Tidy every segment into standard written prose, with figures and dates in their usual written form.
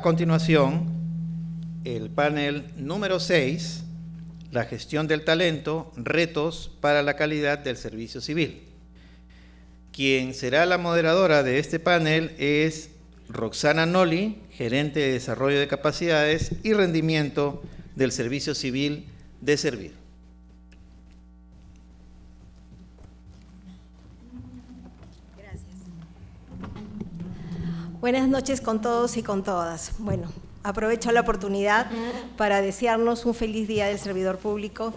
A continuación, el panel número 6, la gestión del talento, retos para la calidad del servicio civil. Quien será la moderadora de este panel es Roxana Noli, gerente de Desarrollo de Capacidades y Rendimiento del Servicio Civil de Servir. Gracias. Buenas noches con todos y con todas. Bueno, aprovecho la oportunidad para desearnos un feliz Día del Servidor Público.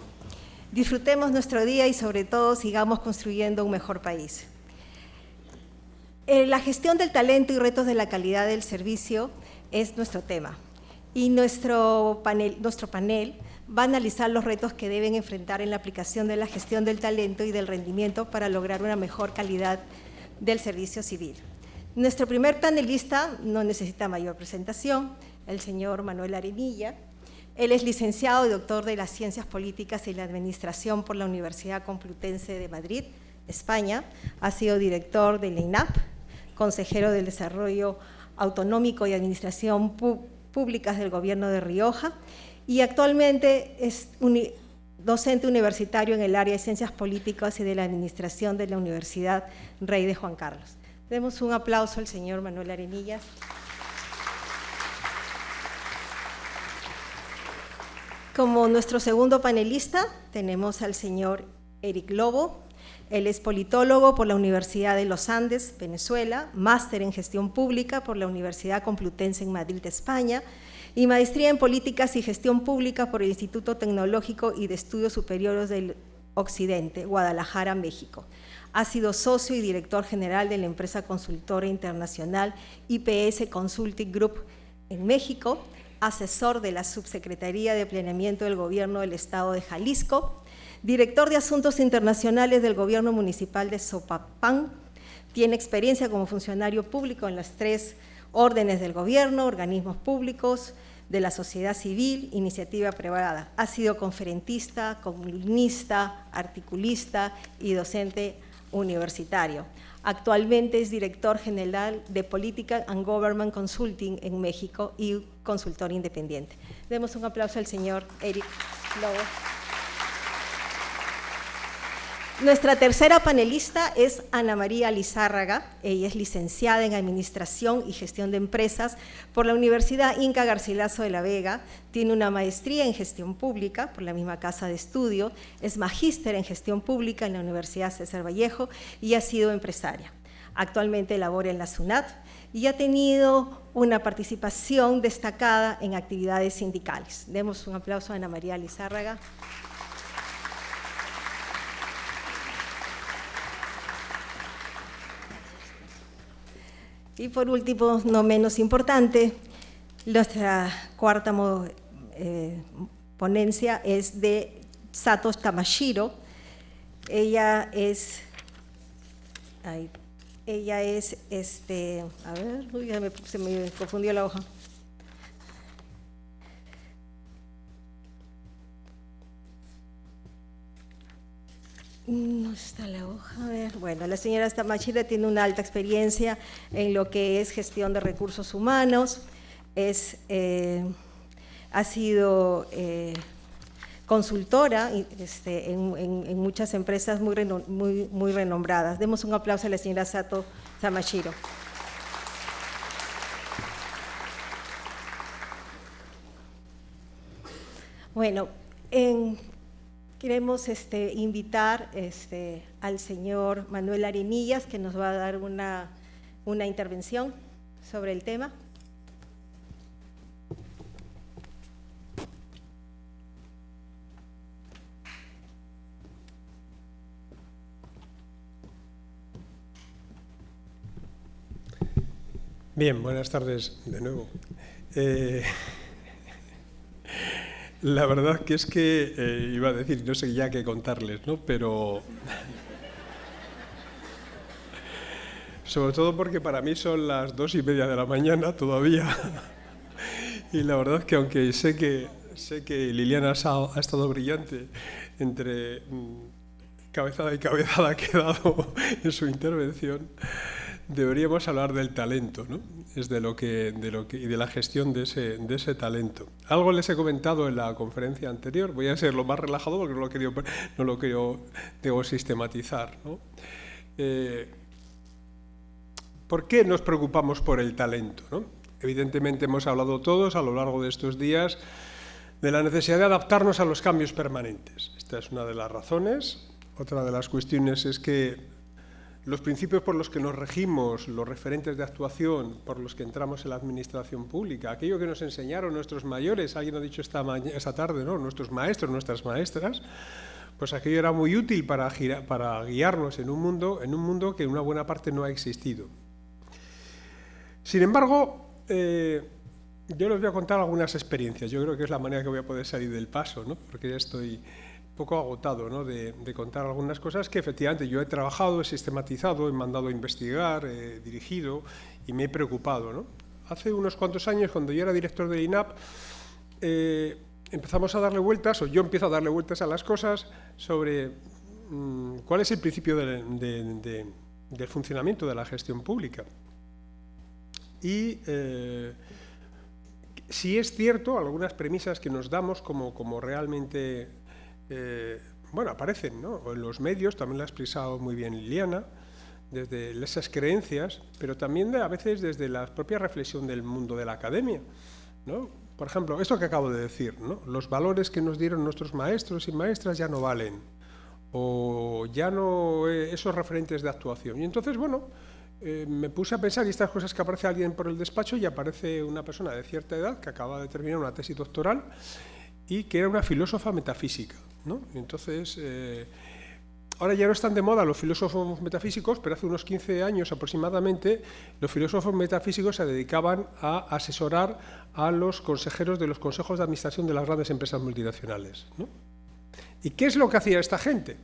Disfrutemos nuestro día y sobre todo sigamos construyendo un mejor país. La gestión del talento y retos de la calidad del servicio es nuestro tema y nuestro panel va a analizar los retos que deben enfrentar en la aplicación de la gestión del talento y del rendimiento para lograr una mejor calidad del servicio civil. Nuestro primer panelista no necesita mayor presentación, el señor Manuel Arenilla. Él es licenciado y doctor de las Ciencias Políticas y la Administración por la Universidad Complutense de Madrid, España. Ha sido director del ENAP, consejero del Desarrollo Autonómico y Administración Públicas del Gobierno de Rioja y actualmente es docente universitario en el área de Ciencias Políticas y de la Administración de la Universidad Rey de Juan Carlos. Demos un aplauso al señor Manuel Arenilla. Como nuestro segundo panelista tenemos al señor Eric Lobo. Él es politólogo por la Universidad de los Andes, Venezuela, máster en Gestión Pública por la Universidad Complutense en Madrid, España, y maestría en Políticas y Gestión Pública por el Instituto Tecnológico y de Estudios Superiores del Occidente, Guadalajara, México. Ha sido socio y director general de la empresa consultora internacional IPS Consulting Group en México, asesor de la Subsecretaría de Planeamiento del Gobierno del Estado de Jalisco, director de Asuntos Internacionales del Gobierno Municipal de Sopapán. Tiene experiencia como funcionario público en las 3 órdenes del gobierno, organismos públicos, de la sociedad civil, iniciativa privada. Ha sido conferencista, columnista, articulista y docente universitario. Actualmente es director general de Political and Government Consulting en México y consultor independiente. Demos un aplauso al señor Eric Lobo. Nuestra tercera panelista es Ana María Lizárraga. Ella es licenciada en Administración y Gestión de Empresas por la Universidad Inca Garcilaso de la Vega, tiene una maestría en Gestión Pública por la misma casa de estudio, es magíster en Gestión Pública en la Universidad César Vallejo y ha sido empresaria. Actualmente labora en la SUNAT y ha tenido una participación destacada en actividades sindicales. Demos un aplauso a Ana María Lizárraga. Y por último, no menos importante, nuestra cuarta ponencia es de Sato Tamashiro. Ella es, a ver, se me confundió la hoja. No está la hoja, a ver. Bueno, la señora Tamashiro tiene una alta experiencia en lo que es gestión de recursos humanos, ha sido consultora en muchas empresas muy renombradas. Demos un aplauso a la señora Sato Tamashiro. Bueno, queremos invitar al señor Manuel Arenillas, que nos va a dar una intervención sobre el tema. Bien, buenas tardes de nuevo. La verdad que es que iba a decir, no sé ya qué contarles, ¿no? Pero sobre todo porque para mí son las 2:30 de la mañana todavía. Y la verdad es que aunque sé que Liliana Sao ha estado brillante entre cabezada y cabezada que ha dado en su intervención, deberíamos hablar del talento, ¿no? Es y de la gestión de ese talento. Algo les he comentado en la conferencia anterior, voy a ser lo más relajado porque no lo quiero sistematizar, ¿no? ¿Por qué nos preocupamos por el talento, ¿no? Evidentemente hemos hablado todos a lo largo de estos días de la necesidad de adaptarnos a los cambios permanentes. Esta es una de las razones. Otra de las cuestiones es que los principios por los que nos regimos, los referentes de actuación por los que entramos en la administración pública, aquello que nos enseñaron nuestros mayores, alguien ha dicho esta tarde, ¿no? Nuestros maestros, nuestras maestras, pues aquello era muy útil para guiarnos en un mundo que en una buena parte no ha existido. Sin embargo, yo les voy a contar algunas experiencias. Yo creo que es la manera que voy a poder salir del paso, ¿no? Porque ya estoy un poco agotado, ¿no? de contar algunas cosas que efectivamente yo he trabajado, he sistematizado, he mandado a investigar, he dirigido y me he preocupado, ¿no? Hace unos cuantos años, cuando yo era director del INAP, empezamos a darle vueltas, o yo empiezo a darle vueltas a las cosas sobre cuál es el principio del funcionamiento de la gestión pública. Y si es cierto, algunas premisas que nos damos como realmente aparecen, ¿no? En los medios, también lo ha expresado muy bien Liliana, desde esas creencias, pero también a veces desde la propia reflexión del mundo de la academia, ¿no? Por ejemplo, esto que acabo de decir, ¿no? Los valores que nos dieron nuestros maestros y maestras ya no valen, o ya no esos referentes de actuación. Y entonces, me puse a pensar, y estas cosas que aparece alguien por el despacho y aparece una persona de cierta edad que acaba de terminar una tesis doctoral y que era una filósofa metafísica, ¿no? Entonces, ahora ya no están de moda los filósofos metafísicos, pero hace unos 15 años aproximadamente los filósofos metafísicos se dedicaban a asesorar a los consejeros de los consejos de administración de las grandes empresas multinacionales, ¿no? ¿Y qué es lo que hacía esta gente?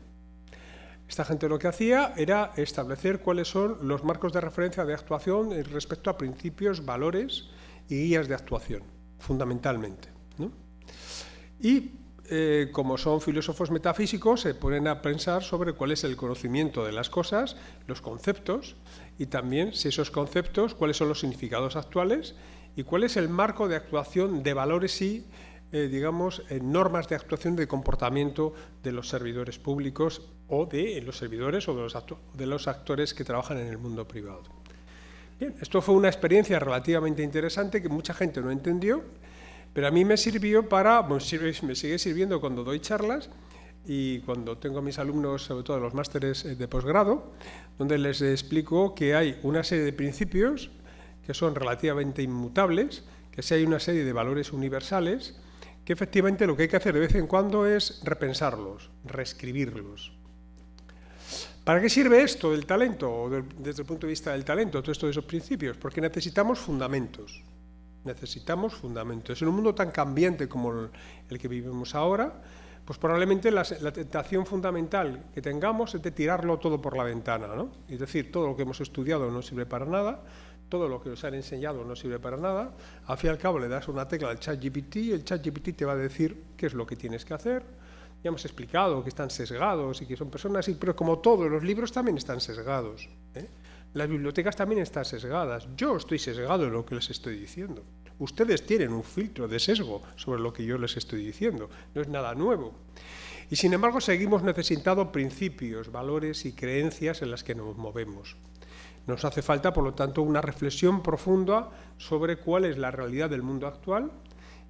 Esta gente lo que hacía era establecer cuáles son los marcos de referencia de actuación respecto a principios, valores y guías de actuación, fundamentalmente, ¿no? Y como son filósofos metafísicos, se ponen a pensar sobre cuál es el conocimiento de las cosas, los conceptos, y también si esos conceptos, cuáles son los significados actuales y cuál es el marco de actuación de valores y normas de actuación de comportamiento de los servidores públicos o de los servidores o de los actores que trabajan en el mundo privado. Bien, esto fue una experiencia relativamente interesante que mucha gente no entendió, pero a mí me sirvió me sigue sirviendo cuando doy charlas y cuando tengo a mis alumnos, sobre todo en los másteres de posgrado, donde les explico que hay una serie de principios que son relativamente inmutables, que sí hay una serie de valores universales, que efectivamente lo que hay que hacer de vez en cuando es repensarlos, reescribirlos. ¿Para qué sirve esto del talento, o desde el punto de vista del talento, todo esto de esos principios? Porque necesitamos fundamentos. Necesitamos fundamentos. En un mundo tan cambiante como el que vivimos ahora, pues probablemente la tentación fundamental que tengamos es de tirarlo todo por la ventana, ¿no? Es decir, todo lo que hemos estudiado no sirve para nada, todo lo que nos han enseñado no sirve para nada, al fin y al cabo le das una tecla al ChatGPT y el ChatGPT te va a decir qué es lo que tienes que hacer. Ya hemos explicado que están sesgados y que son personas, pero como todos los libros también están sesgados, ¿eh? Las bibliotecas también están sesgadas. Yo estoy sesgado en lo que les estoy diciendo. Ustedes tienen un filtro de sesgo sobre lo que yo les estoy diciendo. No es nada nuevo. Y sin embargo seguimos necesitando principios, valores y creencias en las que nos movemos. Nos hace falta, por lo tanto, una reflexión profunda sobre cuál es la realidad del mundo actual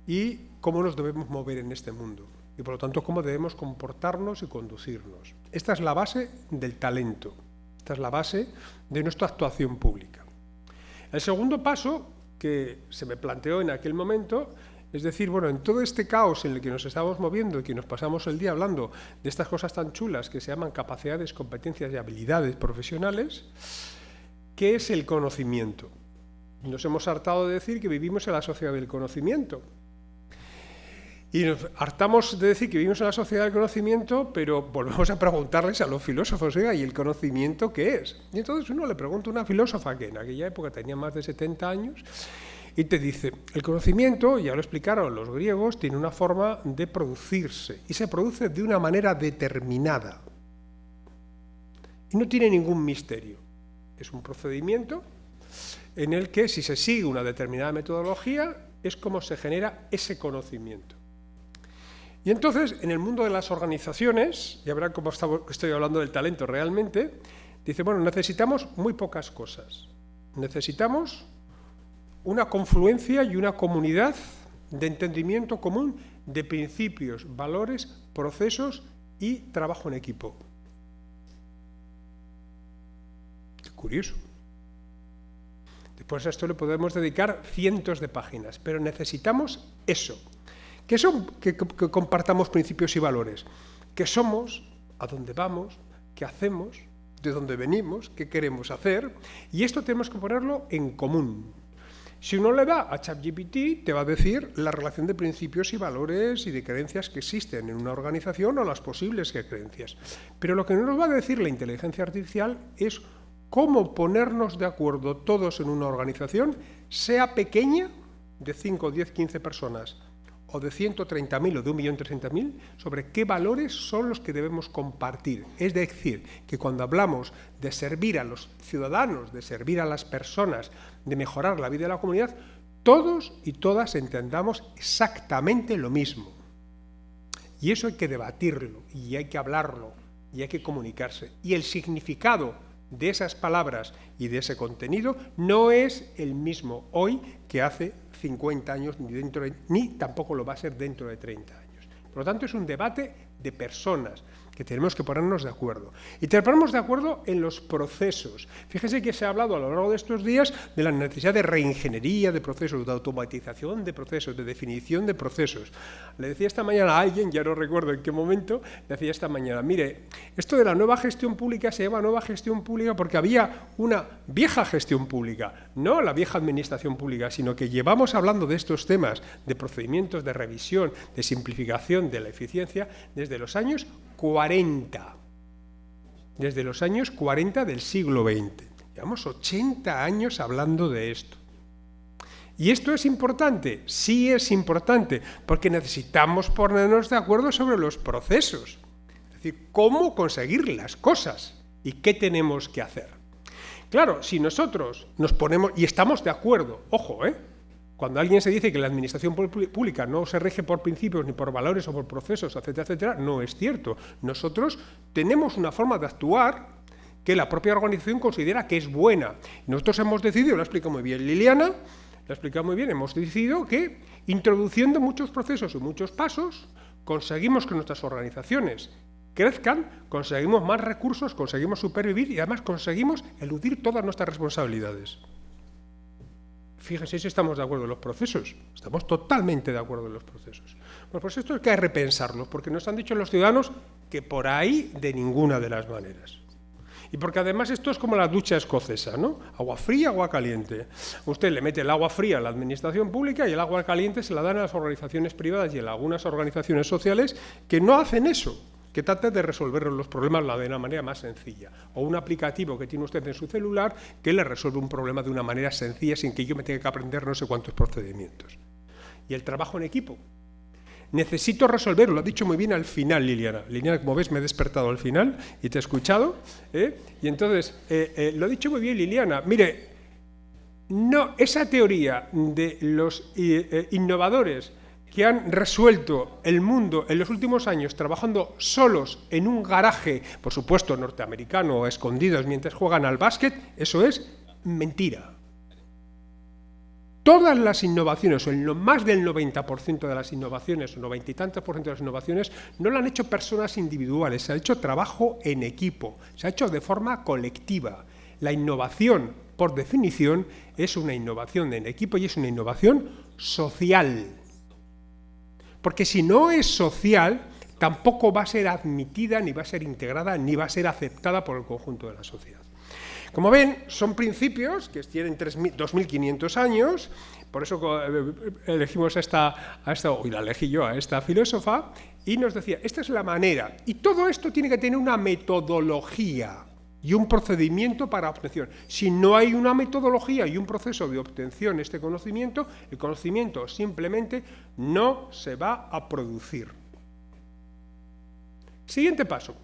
y cómo nos debemos mover en este mundo. Y por lo tanto, cómo debemos comportarnos y conducirnos. Esta es la base del talento. Esta es la base de nuestra actuación pública. El segundo paso que se me planteó en aquel momento, es decir, en todo este caos en el que nos estamos moviendo y que nos pasamos el día hablando de estas cosas tan chulas que se llaman capacidades, competencias y habilidades profesionales, ¿qué es el conocimiento? Nos hemos hartado de decir que vivimos en la sociedad del conocimiento. Y nos hartamos de decir que vivimos en la sociedad del conocimiento, pero volvemos a preguntarles a los filósofos, ¿y el conocimiento qué es? Y entonces uno le pregunta a una filósofa que en aquella época tenía más de 70 años y te dice, el conocimiento, ya lo explicaron los griegos, tiene una forma de producirse y se produce de una manera determinada. Y no tiene ningún misterio. Es un procedimiento en el que, si se sigue una determinada metodología, es como se genera ese conocimiento. Y entonces, en el mundo de las organizaciones, ya verán cómo estoy hablando del talento realmente, dice, bueno, necesitamos muy pocas cosas. Necesitamos una confluencia y una comunidad de entendimiento común de principios, valores, procesos y trabajo en equipo. Qué curioso. Después a esto le podemos dedicar cientos de páginas, pero necesitamos eso. Que compartamos principios y valores, que somos, a dónde vamos, qué hacemos, de dónde venimos, qué queremos hacer, y esto tenemos que ponerlo en común. Si uno le va a ChatGPT, te va a decir la relación de principios y valores y de creencias que existen en una organización o las posibles creencias. Pero lo que no nos va a decir la inteligencia artificial es cómo ponernos de acuerdo todos en una organización, sea pequeña, de 5, 10, 15 personas, o de 130.000 o de 1.300.000, sobre qué valores son los que debemos compartir. Es decir, que cuando hablamos de servir a los ciudadanos, de servir a las personas, de mejorar la vida de la comunidad, todos y todas entendamos exactamente lo mismo. Y eso hay que debatirlo, y hay que hablarlo, y hay que comunicarse. Y el significado de esas palabras y de ese contenido no es el mismo hoy que hace 50 años, ni tampoco lo va a ser dentro de 30 años. Por lo tanto, es un debate de personas que tenemos que ponernos de acuerdo. Y te ponemos de acuerdo en los procesos. Fíjese que se ha hablado a lo largo de estos días de la necesidad de reingeniería de procesos, de automatización de procesos, de definición de procesos. Le decía esta mañana a alguien, ya no recuerdo en qué momento, le decía esta mañana, mire, esto de la nueva gestión pública se llama nueva gestión pública porque había una vieja gestión pública, no la vieja administración pública, sino que llevamos hablando de estos temas, de procedimientos de revisión, de simplificación, de la eficiencia, desde los años 40, desde los años 40 del siglo XX. Llevamos 80 años hablando de esto. ¿Y esto es importante? Sí es importante, porque necesitamos ponernos de acuerdo sobre los procesos. Es decir, cómo conseguir las cosas y qué tenemos que hacer. Claro, si nosotros nos ponemos, y estamos de acuerdo, ojo, cuando alguien se dice que la administración pública no se rige por principios, ni por valores o por procesos, etcétera, etcétera, no es cierto. Nosotros tenemos una forma de actuar que la propia organización considera que es buena. Nosotros hemos decidido, lo ha explicado muy bien Liliana, lo ha explicado muy bien, hemos decidido que introduciendo muchos procesos y muchos pasos, conseguimos que nuestras organizaciones crezcan, conseguimos más recursos, conseguimos supervivir y además conseguimos eludir todas nuestras responsabilidades. Fíjense si estamos de acuerdo en los procesos. Estamos totalmente de acuerdo en los procesos. Bueno, pues esto hay que repensarlo, porque nos han dicho los ciudadanos que por ahí de ninguna de las maneras. Y porque además esto es como la ducha escocesa, ¿no? Agua fría, agua caliente. Usted le mete el agua fría a la administración pública y el agua caliente se la dan a las organizaciones privadas y a algunas organizaciones sociales que no hacen eso, que trate de resolver los problemas de una manera más sencilla. O un aplicativo que tiene usted en su celular que le resuelve un problema de una manera sencilla sin que yo me tenga que aprender no sé cuántos procedimientos. Y el trabajo en equipo. Necesito resolverlo, lo ha dicho muy bien al final Liliana. Liliana, como ves, me he despertado al final y te he escuchado. Y entonces, lo ha dicho muy bien Liliana. Mire, no, esa teoría de los innovadores que han resuelto el mundo en los últimos años trabajando solos en un garaje, por supuesto norteamericano o escondidos mientras juegan al básquet, eso es mentira. Todas las innovaciones, o más del 90% de las innovaciones, o 90 y tantos % de las innovaciones, no lo han hecho personas individuales, se ha hecho trabajo en equipo, se ha hecho de forma colectiva. La innovación, por definición, es una innovación en equipo y es una innovación social. Porque si no es social, tampoco va a ser admitida, ni va a ser integrada, ni va a ser aceptada por el conjunto de la sociedad. Como ven, son principios que tienen 2.500 años, por eso elegimos hoy la elegí yo, a esta filósofa, y nos decía, esta es la manera, y todo esto tiene que tener una metodología y un procedimiento para obtención. Si no hay una metodología y un proceso de obtención de este conocimiento, el conocimiento simplemente no se va a producir. Siguiente paso.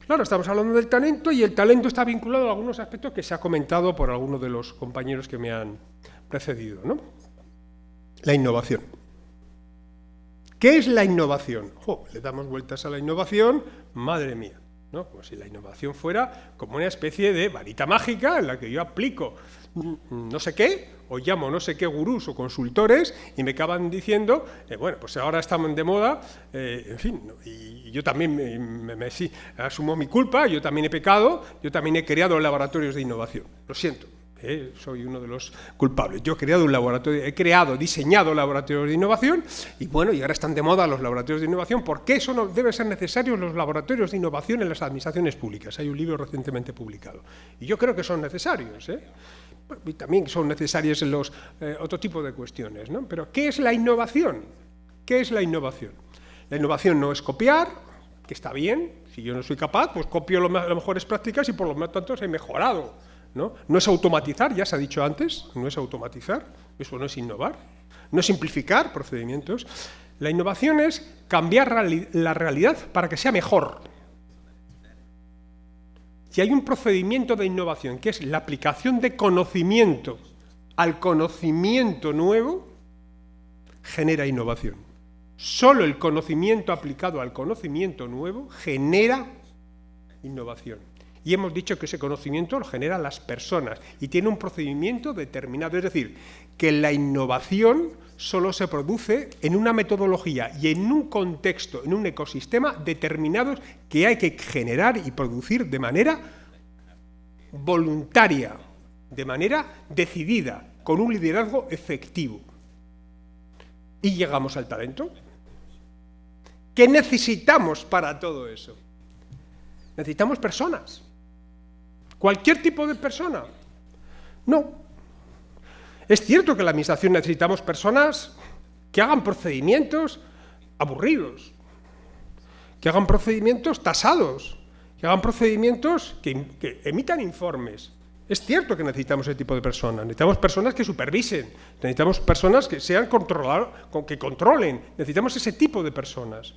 Claro, estamos hablando del talento y el talento está vinculado a algunos aspectos que se ha comentado por algunos de los compañeros que me han precedido, ¿no? La innovación. ¿Qué es la innovación? Le damos vueltas a la innovación, madre mía, ¿no? Como si la innovación fuera como una especie de varita mágica en la que yo aplico no sé qué, o llamo no sé qué gurús o consultores y me acaban diciendo, bueno, pues ahora estamos de moda, en fin, y yo también sí, asumo mi culpa, yo también he pecado, yo también he creado laboratorios de innovación, lo siento. Soy uno de los culpables. Yo he creado un laboratorio, diseñado laboratorios de innovación y bueno, y ahora están de moda los laboratorios de innovación. ¿Por qué eso no deben ser necesarios los laboratorios de innovación en las administraciones públicas? Hay un libro recientemente publicado y yo creo que son necesarios, y también son necesarias en los otro tipo de cuestiones, ¿no? Pero ¿qué es la innovación? ¿Qué es la innovación? La innovación no es copiar, que está bien. Si yo no soy capaz, pues copio las mejores prácticas y por lo tanto he mejorado. ¿No? No es automatizar, ya se ha dicho antes, no es automatizar, eso no es innovar, no es simplificar procedimientos. La innovación es cambiar la realidad para que sea mejor. Si hay un procedimiento de innovación que es la aplicación de conocimiento al conocimiento nuevo, genera innovación. Solo el conocimiento aplicado al conocimiento nuevo genera innovación. Y hemos dicho que ese conocimiento lo generan las personas y tiene un procedimiento determinado. Es decir, que la innovación solo se produce en una metodología y en un contexto, en un ecosistema determinados que hay que generar y producir de manera voluntaria, de manera decidida, con un liderazgo efectivo. Y llegamos al talento. ¿Qué necesitamos para todo eso? Necesitamos personas. ¿Cualquier tipo de persona? No. Es cierto que en la administración necesitamos personas que hagan procedimientos aburridos, que hagan procedimientos tasados, que hagan procedimientos que emitan informes. Es cierto que necesitamos ese tipo de personas. Necesitamos personas que supervisen, necesitamos personas que que controlen. Necesitamos ese tipo de personas.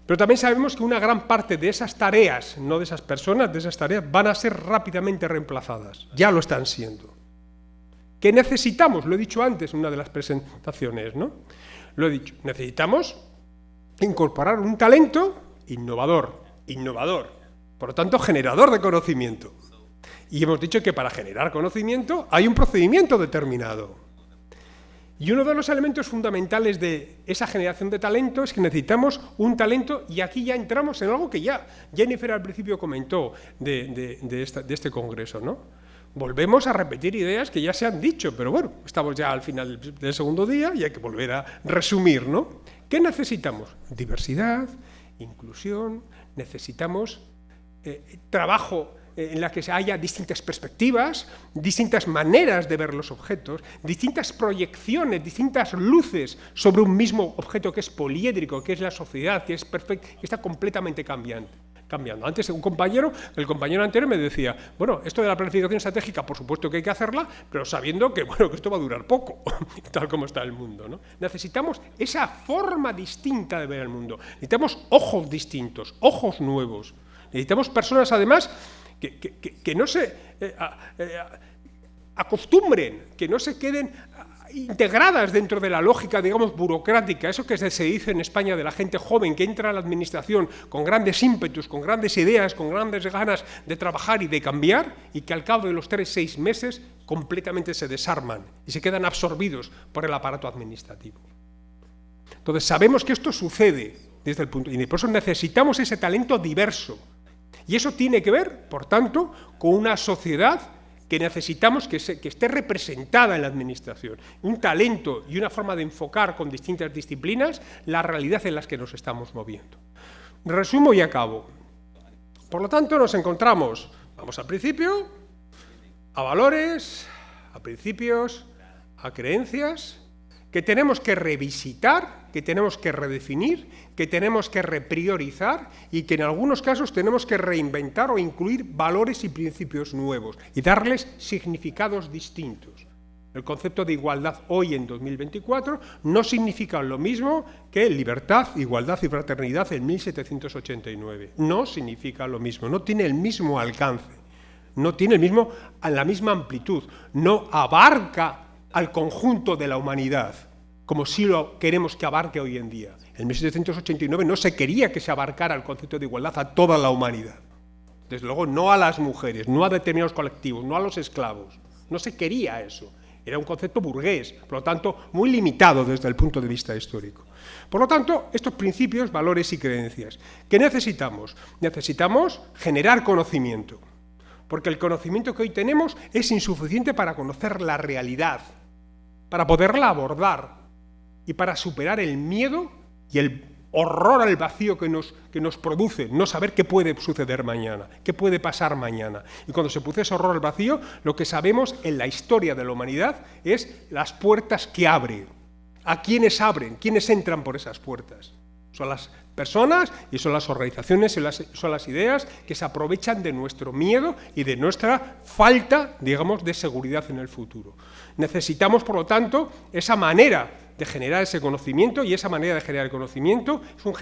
Pero también sabemos que una gran parte de esas tareas, no de esas personas, de esas tareas, van a ser rápidamente reemplazadas. Ya lo están siendo. ¿Qué necesitamos? Lo he dicho antes en una de las presentaciones, ¿no? Lo he dicho. Necesitamos incorporar un talento innovador, por lo tanto, generador de conocimiento. Y hemos dicho que para generar conocimiento hay un procedimiento determinado. Y uno de los elementos fundamentales de esa generación de talento es que necesitamos un talento, y aquí ya entramos en algo que ya Jennifer al principio comentó de este congreso, ¿no? Volvemos a repetir ideas que ya se han dicho, pero bueno, estamos ya al final del segundo día y hay que volver a resumir, ¿no? ¿Qué necesitamos? Diversidad, inclusión, necesitamos trabajo en la que haya distintas perspectivas, distintas maneras de ver los objetos, distintas proyecciones, distintas luces sobre un mismo objeto que es poliédrico, que es la sociedad, que es perfecto, que está completamente cambiando. Antes el compañero anterior me decía, bueno, esto de la planificación estratégica, por supuesto que hay que hacerla, pero sabiendo que, bueno, que esto va a durar poco, tal como está el mundo, ¿no? Necesitamos esa forma distinta de ver el mundo. Necesitamos ojos distintos, ojos nuevos. Necesitamos personas, además, que no se acostumbren, que no se queden integradas dentro de la lógica, digamos, burocrática, eso que se dice en España de la gente joven que entra a la administración con grandes ímpetus, con grandes ideas, con grandes ganas de trabajar y de cambiar, y que al cabo de los 3-6 meses completamente se desarman y se quedan absorbidos por el aparato administrativo. Entonces sabemos que esto sucede desde el punto, y por eso necesitamos ese talento diverso. Y eso tiene que ver, por tanto, con una sociedad que necesitamos que esté representada en la administración. Un talento y una forma de enfocar con distintas disciplinas la realidad en la que nos estamos moviendo. Resumo y acabo. Por lo tanto, nos encontramos, vamos al principio, a valores, a principios, a creencias, que tenemos que revisitar, que tenemos que redefinir, que tenemos que repriorizar y que en algunos casos tenemos que reinventar o incluir valores y principios nuevos y darles significados distintos. El concepto de igualdad hoy en 2024 no significa lo mismo que libertad, igualdad y fraternidad en 1789. No significa lo mismo, no tiene el mismo alcance, no tiene la misma amplitud, no abarca al conjunto de la humanidad, como si lo queremos que abarque hoy en día. En 1789 no se quería que se abarcara el concepto de igualdad a toda la humanidad. Desde luego no a las mujeres, no a determinados colectivos, no a los esclavos. No se quería eso. Era un concepto burgués, por lo tanto, muy limitado desde el punto de vista histórico. Por lo tanto, estos principios, valores y creencias, ¿qué necesitamos? Necesitamos generar conocimiento, porque el conocimiento que hoy tenemos es insuficiente para conocer la realidad, para poderla abordar y para superar el miedo y el horror al vacío que nos produce no saber qué puede suceder mañana, qué puede pasar mañana. Y cuando se produce ese horror al vacío, lo que sabemos en la historia de la humanidad es las puertas que abre. ¿A quiénes abren? ¿Quiénes entran por esas puertas? Son las personas y son las organizaciones y son las ideas que se aprovechan de nuestro miedo y de nuestra falta, digamos, de seguridad en el futuro. Necesitamos, por lo tanto, esa manera de generar ese conocimiento, y esa manera de generar el conocimiento es un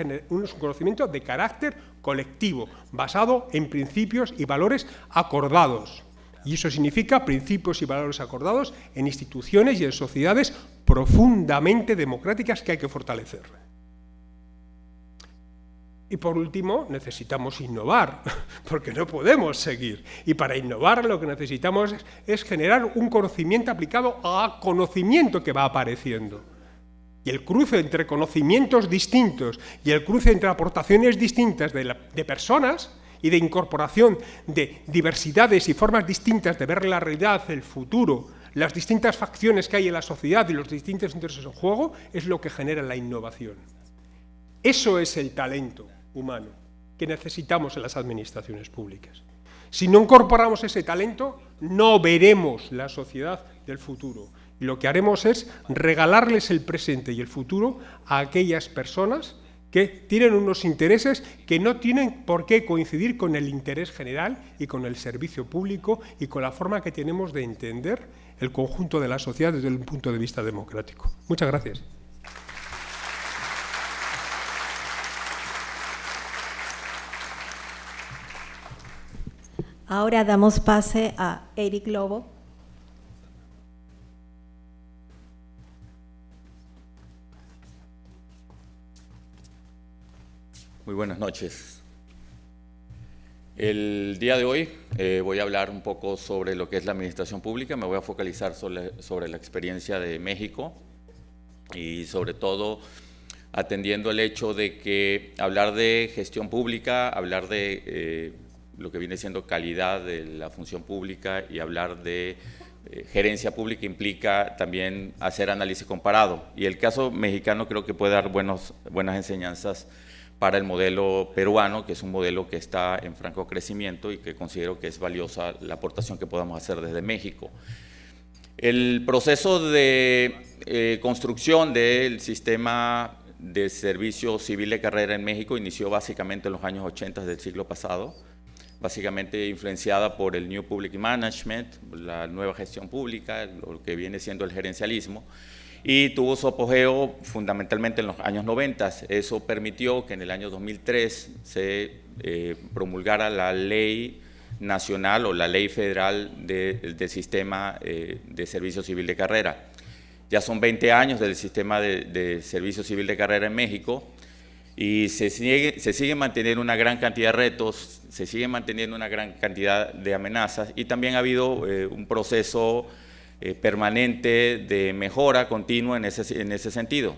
conocimiento de carácter colectivo, basado en principios y valores acordados. Y eso significa principios y valores acordados en instituciones y en sociedades profundamente democráticas que hay que fortalecer. Y por último, necesitamos innovar, porque no podemos seguir. Y para innovar lo que necesitamos es generar un conocimiento aplicado a conocimiento que va apareciendo. Y el cruce entre conocimientos distintos y el cruce entre aportaciones distintas de personas y de incorporación de diversidades y formas distintas de ver la realidad, el futuro, las distintas facciones que hay en la sociedad y los distintos intereses en juego, es lo que genera la innovación. Eso es el talento humano que necesitamos en las administraciones públicas. Si no incorporamos ese talento, no veremos la sociedad del futuro. Y lo que haremos es regalarles el presente y el futuro a aquellas personas que tienen unos intereses que no tienen por qué coincidir con el interés general y con el servicio público y con la forma que tenemos de entender el conjunto de la sociedad desde un punto de vista democrático. Muchas gracias. Ahora damos pase a Eric Lobo. Muy buenas noches. El día de hoy voy a hablar un poco sobre lo que es la administración pública. Me voy a focalizar sobre la experiencia de México y sobre todo atendiendo el hecho de que hablar de gestión pública, hablar de lo que viene siendo calidad de la función pública y hablar de gerencia pública implica también hacer análisis comparado. Y el caso mexicano creo que puede dar buenas enseñanzas para el modelo peruano, que es un modelo que está en franco crecimiento y que considero que es valiosa la aportación que podamos hacer desde México. El proceso de construcción del sistema de servicio civil de carrera en México inició básicamente en los años 80 del siglo pasado, básicamente influenciada por el New Public Management, la nueva gestión pública, lo que viene siendo el gerencialismo, y tuvo su apogeo fundamentalmente en los años 90. Eso permitió que en el año 2003 se promulgara la ley nacional o la ley federal del sistema de servicio civil de carrera. Ya son 20 años del sistema de servicio civil de carrera en México y se sigue manteniendo una gran cantidad de retos, se sigue manteniendo una gran cantidad de amenazas y también ha habido un proceso permanente de mejora continua en ese sentido.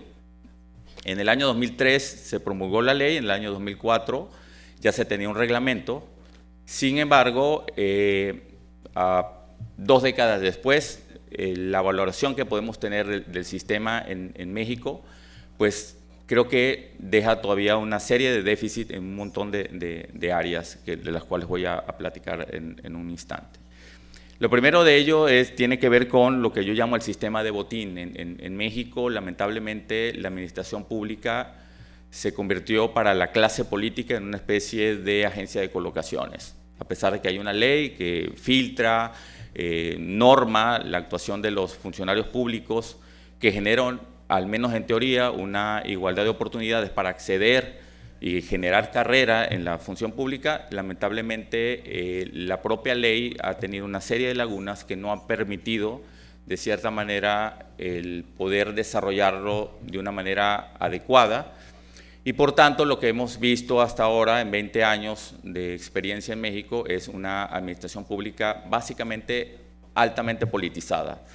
En el año 2003 se promulgó la ley, en el año 2004 ya se tenía un reglamento. Sin embargo, 2 décadas después, la valoración que podemos tener del sistema en México, pues creo que deja todavía una serie de déficits en un montón de áreas de las cuales voy a platicar en un instante. Lo primero de ello tiene que ver con lo que yo llamo el sistema de botín. En México, lamentablemente, la administración pública se convirtió para la clase política en una especie de agencia de colocaciones. A pesar de que hay una ley que filtra, norma la actuación de los funcionarios públicos, que generan, al menos en teoría, una igualdad de oportunidades para acceder y generar carrera en la función pública. Lamentablemente, la propia ley ha tenido una serie de lagunas que no han permitido, de cierta manera, el poder desarrollarlo de una manera adecuada. Y por tanto, lo que hemos visto hasta ahora en 20 años de experiencia en México es una administración pública básicamente altamente politizada.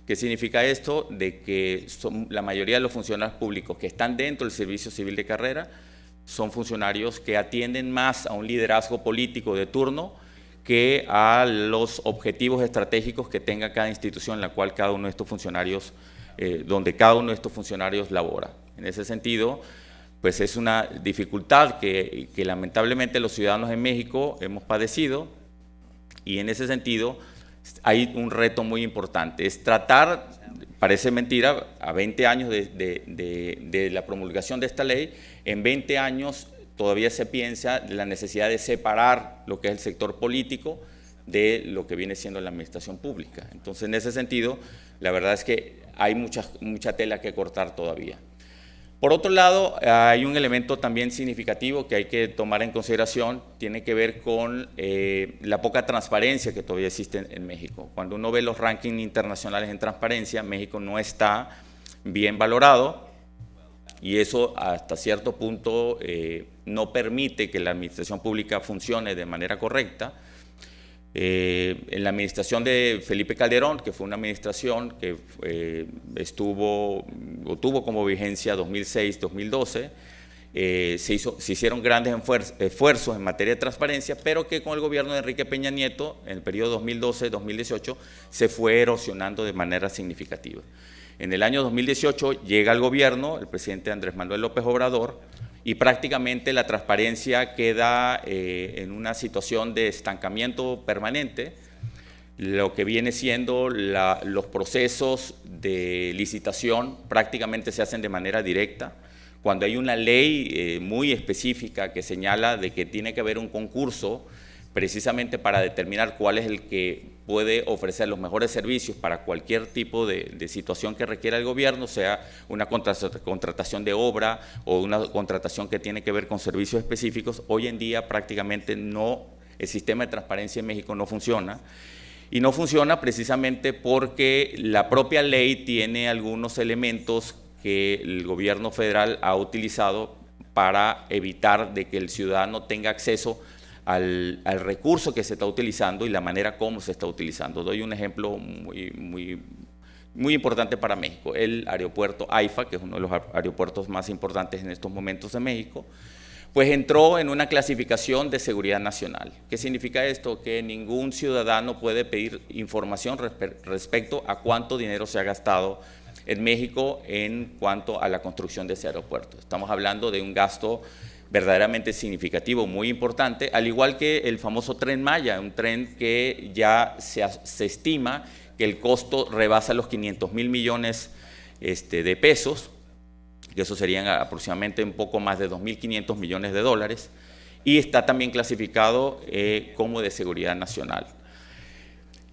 ¿Qué significa esto? De que la mayoría de los funcionarios públicos que están dentro del servicio civil de carrera son funcionarios que atienden más a un liderazgo político de turno que a los objetivos estratégicos que tenga cada institución en la cual cada uno de estos funcionarios, donde cada uno de estos funcionarios labora. En ese sentido, pues es una dificultad que lamentablemente los ciudadanos en México hemos padecido, y en ese sentido hay un reto muy importante, es tratar, parece mentira, a 20 años de la promulgación de esta ley, en 20 años todavía se piensa en la necesidad de separar lo que es el sector político de lo que viene siendo la administración pública. Entonces, en ese sentido, la verdad es que hay mucha tela que cortar todavía. Por otro lado, hay un elemento también significativo que hay que tomar en consideración, tiene que ver con la poca transparencia que todavía existe en México. Cuando uno ve los rankings internacionales en transparencia, México no está bien valorado, y eso hasta cierto punto no permite que la administración pública funcione de manera correcta. En la administración de Felipe Calderón, que fue una administración que tuvo como vigencia 2006-2012, se hicieron grandes esfuerzos en materia de transparencia, pero que con el gobierno de Enrique Peña Nieto, en el periodo 2012-2018, se fue erosionando de manera significativa. En el año 2018 llega al gobierno el presidente Andrés Manuel López Obrador, y prácticamente la transparencia queda en una situación de estancamiento permanente. Lo que viene siendo los procesos de licitación prácticamente se hacen de manera directa. Cuando hay una ley muy específica que señala de que tiene que haber un concurso precisamente para determinar cuál es el que puede ofrecer los mejores servicios para cualquier tipo de situación que requiera el gobierno, sea una contratación de obra o una contratación que tiene que ver con servicios específicos. Hoy en día prácticamente el sistema de transparencia en México no funciona, y no funciona precisamente porque la propia ley tiene algunos elementos que el gobierno federal ha utilizado para evitar de que el ciudadano tenga acceso al recurso que se está utilizando y la manera como se está utilizando. Doy un ejemplo muy importante para México, el aeropuerto AIFA, que es uno de los aeropuertos más importantes en estos momentos de México, pues entró en una clasificación de seguridad nacional. ¿Qué significa esto? Que ningún ciudadano puede pedir información respecto a cuánto dinero se ha gastado en México en cuanto a la construcción de ese aeropuerto. Estamos hablando de un gasto verdaderamente significativo, muy importante, al igual que el famoso Tren Maya, un tren que ya se estima que el costo rebasa los 500,000 millones de pesos, que eso serían aproximadamente un poco más de 2.500 millones de dólares, y está también clasificado como de seguridad nacional.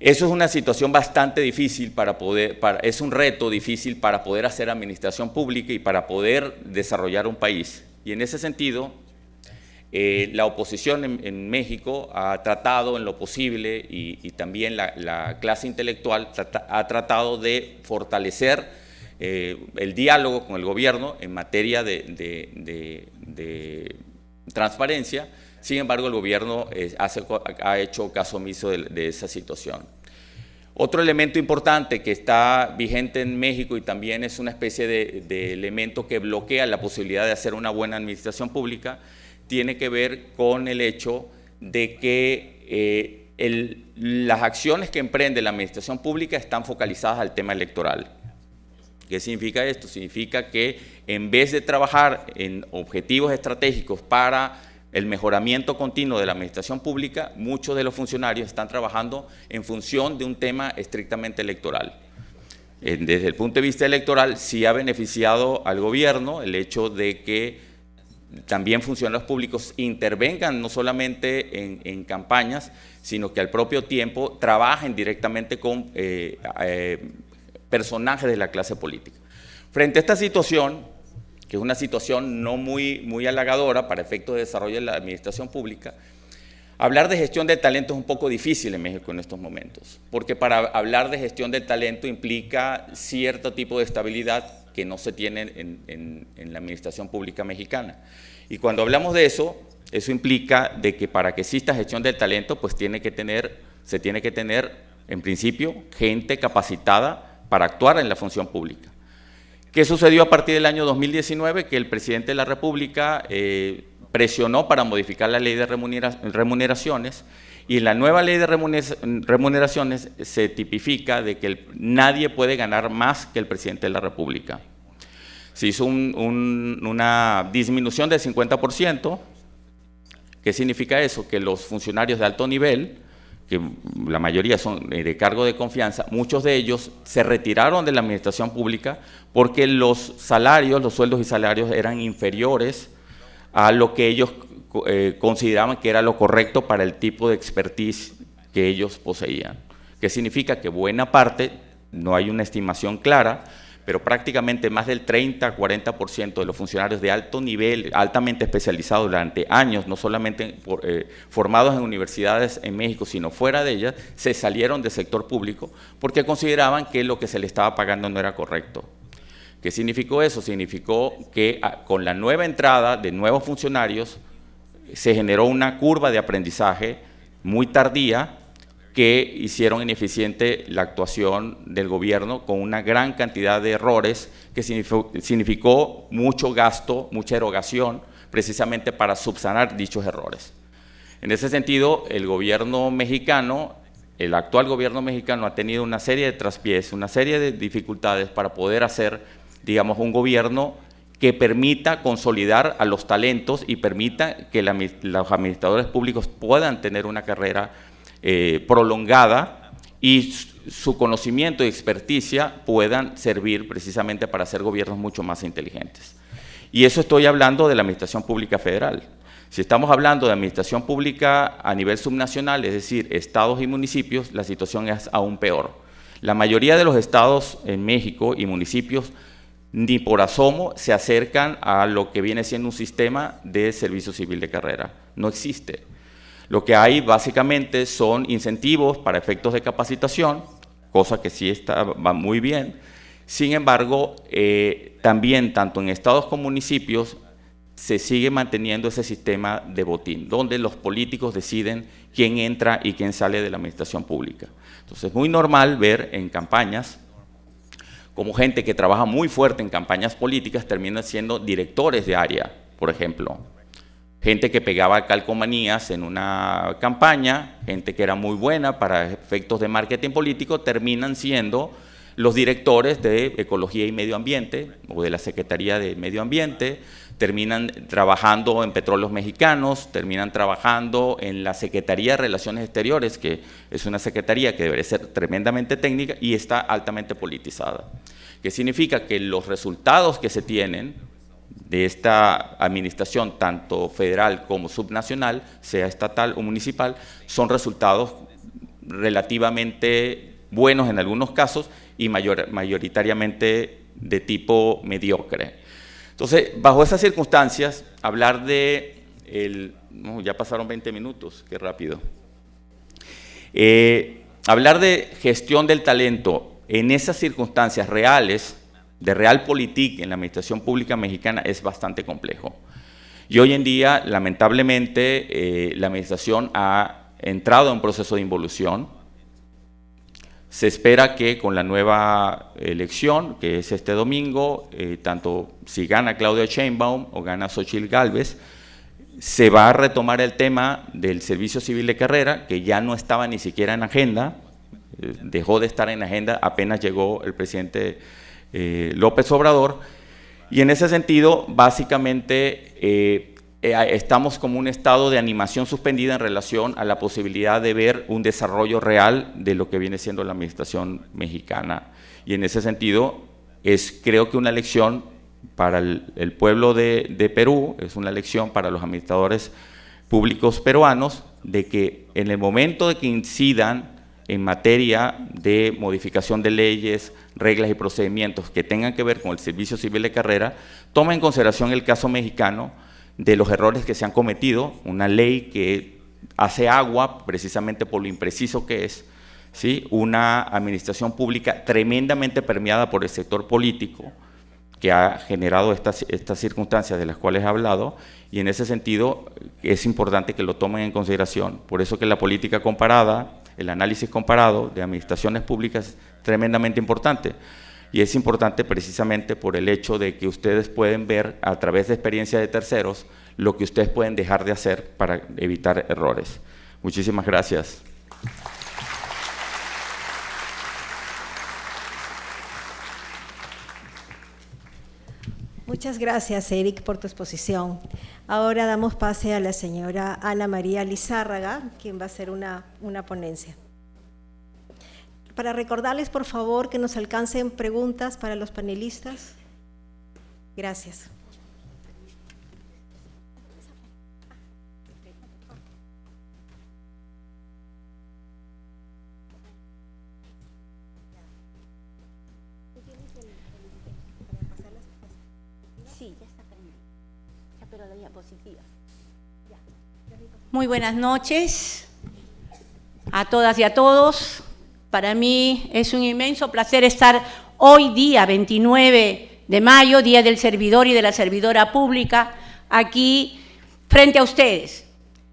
Eso es una situación bastante difícil es un reto difícil para poder hacer administración pública y para poder desarrollar un país. Y en ese sentido, la oposición en México ha tratado en lo posible, y también la clase intelectual ha tratado de fortalecer el diálogo con el gobierno en materia de transparencia. Sin embargo, el gobierno ha hecho caso omiso de esa situación. Otro elemento importante que está vigente en México y también es una especie de elemento que bloquea la posibilidad de hacer una buena administración pública, tiene que ver con el hecho de que las acciones que emprende la administración pública están focalizadas al tema electoral. ¿Qué significa esto? Significa que en vez de trabajar en objetivos estratégicos para el mejoramiento continuo de la administración pública, muchos de los funcionarios están trabajando en función de un tema estrictamente electoral. Desde el punto de vista electoral, sí ha beneficiado al gobierno el hecho de que también funcionarios públicos intervengan no solamente en campañas, sino que al propio tiempo trabajen directamente con personajes de la clase política. Frente a esta situación, que es una situación no muy halagadora para efectos de desarrollo de la administración pública, hablar de gestión de talento es un poco difícil en México en estos momentos, porque para hablar de gestión de talento implica cierto tipo de estabilidad que no se tiene en la administración pública mexicana. Y cuando hablamos de eso, eso implica de que para que exista gestión del talento, pues se tiene que tener, en principio, gente capacitada para actuar en la función pública. ¿Qué sucedió a partir del año 2019? Que el presidente de la República presionó para modificar la ley de remuneraciones, y en la nueva ley de remuneraciones se tipifica de que nadie puede ganar más que el presidente de la República. Se hizo una disminución del 50%. ¿Qué significa eso? Que los funcionarios de alto nivel, que la mayoría son de cargo de confianza, muchos de ellos se retiraron de la administración pública porque los salarios, los sueldos y salarios eran inferiores a lo que ellos consideraban que era lo correcto para el tipo de expertise que ellos poseían. ¿Qué significa? Que buena parte, no hay una estimación clara, pero prácticamente más del 30-40% de los funcionarios de alto nivel, altamente especializados durante años, no solamente formados en universidades en México, sino fuera de ellas, se salieron del sector público porque consideraban que lo que se les estaba pagando no era correcto. ¿Qué significó eso? Significó que con la nueva entrada de nuevos funcionarios se generó una curva de aprendizaje muy tardía que hicieron ineficiente la actuación del gobierno con una gran cantidad de errores que significó mucho gasto, mucha erogación, precisamente para subsanar dichos errores. En ese sentido, el gobierno mexicano, el actual gobierno mexicano ha tenido una serie de traspiés, una serie de dificultades para poder hacer, digamos, un gobierno que permita consolidar a los talentos y permita que los administradores públicos puedan tener una carrera prolongada y su conocimiento y experticia puedan servir precisamente para hacer gobiernos mucho más inteligentes. Y eso estoy hablando de la administración pública federal. Si estamos hablando de administración pública a nivel subnacional, es decir, estados y municipios, la situación es aún peor. La mayoría de los estados en México y municipios ni por asomo se acercan a lo que viene siendo un sistema de servicio civil de carrera. No existe. Lo que hay básicamente son incentivos para efectos de capacitación, cosa que sí va muy bien. Sin embargo, también tanto en estados como municipios se sigue manteniendo ese sistema de botín, donde los políticos deciden quién entra y quién sale de la administración pública. Entonces es muy normal ver en campañas como gente que trabaja muy fuerte en campañas políticas termina siendo directores de área, por ejemplo. Gente que pegaba calcomanías en una campaña, gente que era muy buena para efectos de marketing político, terminan siendo los directores de Ecología y Medio Ambiente o de la Secretaría de Medio Ambiente, terminan trabajando en Petróleos Mexicanos, terminan trabajando en la Secretaría de Relaciones Exteriores, que es una secretaría que debe ser tremendamente técnica y está altamente politizada. ¿Qué significa? Que los resultados que se tienen de esta administración, tanto federal como subnacional, sea estatal o municipal, son resultados relativamente buenos en algunos casos y mayoritariamente de tipo mediocre. Entonces, bajo esas circunstancias, hablar de ya pasaron 20 minutos, qué rápido. Hablar de gestión del talento en esas circunstancias reales, de realpolitik en la administración pública mexicana es bastante complejo. Y hoy en día, lamentablemente, la administración ha entrado en un proceso de involución. Se espera que con la nueva elección, que es este domingo, tanto si gana Claudia Sheinbaum o gana Xochitl Gálvez, se va a retomar el tema del servicio civil de carrera, que ya no estaba ni siquiera en agenda, dejó de estar en agenda apenas llegó el presidente López Obrador, y en ese sentido, básicamente, estamos como un estado de animación suspendida en relación a la posibilidad de ver un desarrollo real de lo que viene siendo la administración mexicana. Y en ese sentido, creo que una elección para el pueblo de Perú, es una lección para los administradores públicos peruanos, de que en el momento de que incidan en materia de modificación de leyes, reglas y procedimientos que tengan que ver con el servicio civil de carrera, tomen en consideración el caso mexicano de los errores que se han cometido, una ley que hace agua precisamente por lo impreciso que es, ¿sí? Una administración pública tremendamente permeada por el sector político, que ha generado estas circunstancias de las cuales he hablado, y en ese sentido es importante que lo tomen en consideración. Por eso que la política comparada, el análisis comparado de administraciones públicas es tremendamente importante, y es importante precisamente por el hecho de que ustedes pueden ver a través de experiencia de terceros lo que ustedes pueden dejar de hacer para evitar errores. Muchísimas gracias. Muchas gracias, Eric, por tu exposición. Ahora damos pase a la señora Ana María Lizárraga, quien va a hacer una ponencia. Para recordarles, por favor, que nos alcancen preguntas para los panelistas. Gracias. Sí, ya está prendida. Ya, pero la diapositiva. Muy buenas noches a todas y a todos. Para mí es un inmenso placer estar hoy día 29 de mayo, Día del Servidor y de la Servidora Pública, aquí frente a ustedes,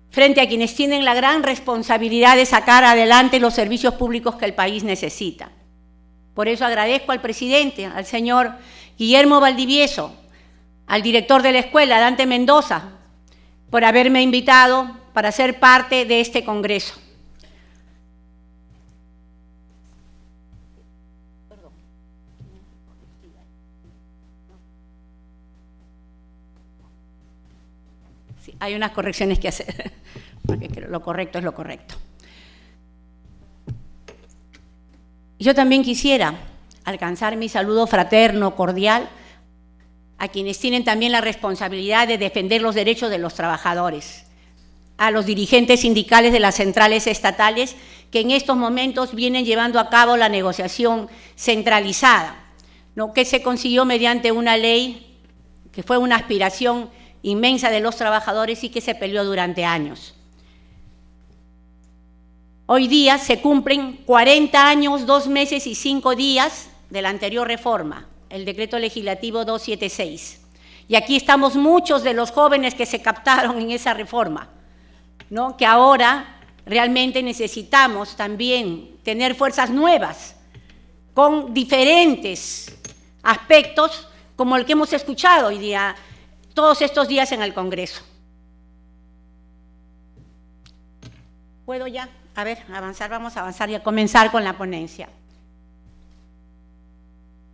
frente a quienes tienen la gran responsabilidad de sacar adelante los servicios públicos que el país necesita. Por eso agradezco al presidente, al señor Guillermo Valdivieso, al director de la escuela, Dante Mendoza, por haberme invitado para ser parte de este congreso. Sí, hay unas correcciones que hacer, porque lo correcto es lo correcto. Yo también quisiera alcanzar mi saludo fraterno, cordial, a quienes tienen también la responsabilidad de defender los derechos de los trabajadores, a los dirigentes sindicales de las centrales estatales que en estos momentos vienen llevando a cabo la negociación centralizada, ¿no?, que se consiguió mediante una ley que fue una aspiración inmensa de los trabajadores y que se peleó durante años. Hoy día se cumplen 40 años, 2 meses y 5 días de la anterior reforma, el decreto legislativo 276. Y aquí estamos muchos de los jóvenes que se captaron en esa reforma, ¿no?, que ahora realmente necesitamos también tener fuerzas nuevas, con diferentes aspectos, como el que hemos escuchado hoy día, todos estos días en el Congreso. ¿Puedo ya? A ver, avanzar, vamos a avanzar y a comenzar con la ponencia.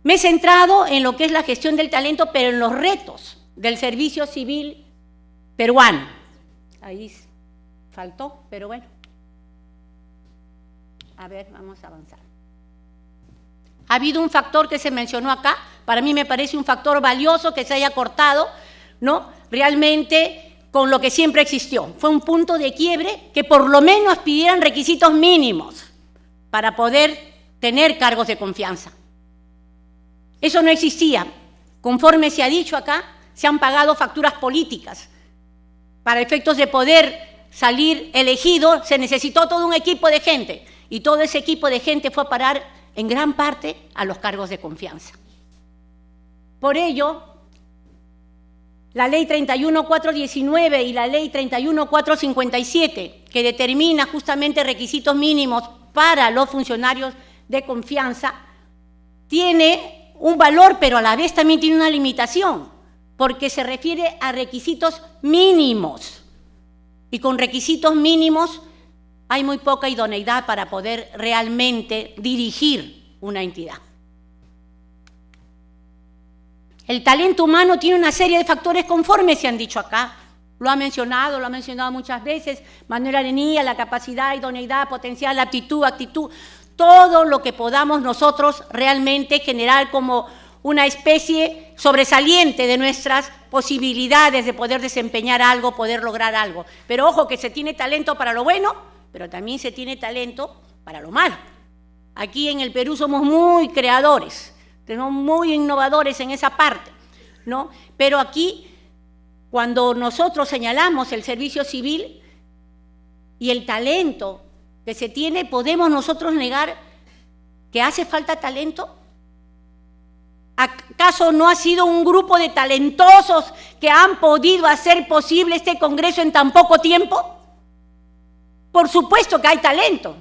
Me he centrado en lo que es la gestión del talento, pero en los retos del servicio civil peruano. Ahí faltó, pero bueno. A ver, vamos a avanzar. Ha habido un factor que se mencionó acá, para mí me parece un factor valioso que se haya cortado, ¿no?, realmente con lo que siempre existió. Fue un punto de quiebre que por lo menos pidieran requisitos mínimos para poder tener cargos de confianza. Eso no existía. Conforme se ha dicho acá, se han pagado facturas políticas. Para efectos de poder salir elegido, se necesitó todo un equipo de gente, y todo ese equipo de gente fue a parar en gran parte a los cargos de confianza. Por ello, la Ley 31.419 y la Ley 31.457, que determina justamente requisitos mínimos para los funcionarios de confianza, tiene un valor, pero a la vez también tiene una limitación, porque se refiere a requisitos mínimos. Y con requisitos mínimos hay muy poca idoneidad para poder realmente dirigir una entidad. El talento humano tiene una serie de factores conforme se han dicho acá. Lo ha mencionado muchas veces Manuel Arenilla, la capacidad, idoneidad, potencial, aptitud, actitud, todo lo que podamos nosotros realmente generar como una especie sobresaliente de nuestras posibilidades de poder desempeñar algo, poder lograr algo. Pero ojo que se tiene talento para lo bueno, pero también se tiene talento para lo malo. Aquí en el Perú somos muy creadores, somos muy innovadores en esa parte, ¿no? Pero aquí, cuando nosotros señalamos el servicio civil y el talento que se tiene, ¿podemos nosotros negar que hace falta talento? ¿Acaso no ha sido un grupo de talentosos que han podido hacer posible este congreso en tan poco tiempo? Por supuesto que hay talento.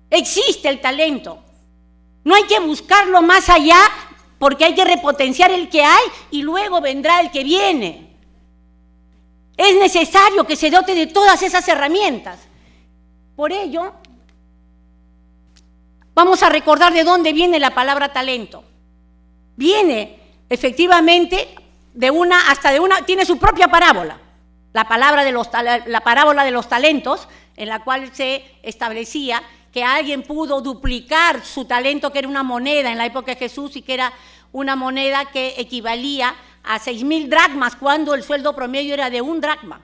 Existe el talento. No hay que buscarlo más allá porque hay que repotenciar el que hay y luego vendrá el que viene. Es necesario que se dote de todas esas herramientas. Por ello, vamos a recordar de dónde viene la palabra talento. Viene efectivamente tiene su propia parábola. La parábola de los talentos, en la cual se establecía que alguien pudo duplicar su talento, que era una moneda en la época de Jesús, y que era una moneda que equivalía a 6.000 dracmas, cuando el sueldo promedio era de 1 dracma.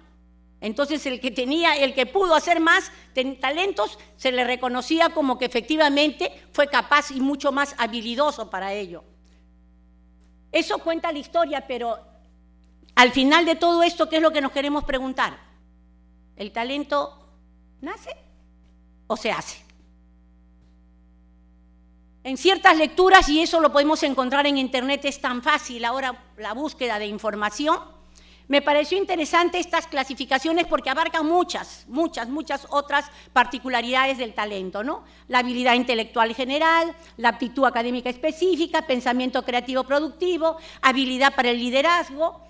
Entonces el que pudo hacer más talentos, se le reconocía como que efectivamente fue capaz y mucho más habilidoso para ello. Eso cuenta la historia, pero al final de todo esto, ¿qué es lo que nos queremos preguntar? ¿El talento nace o se hace? En ciertas lecturas, y eso lo podemos encontrar en internet, es tan fácil ahora la búsqueda de información, me pareció interesante estas clasificaciones porque abarcan muchas otras particularidades del talento, ¿no? La habilidad intelectual general, la aptitud académica específica, pensamiento creativo productivo, habilidad para el liderazgo,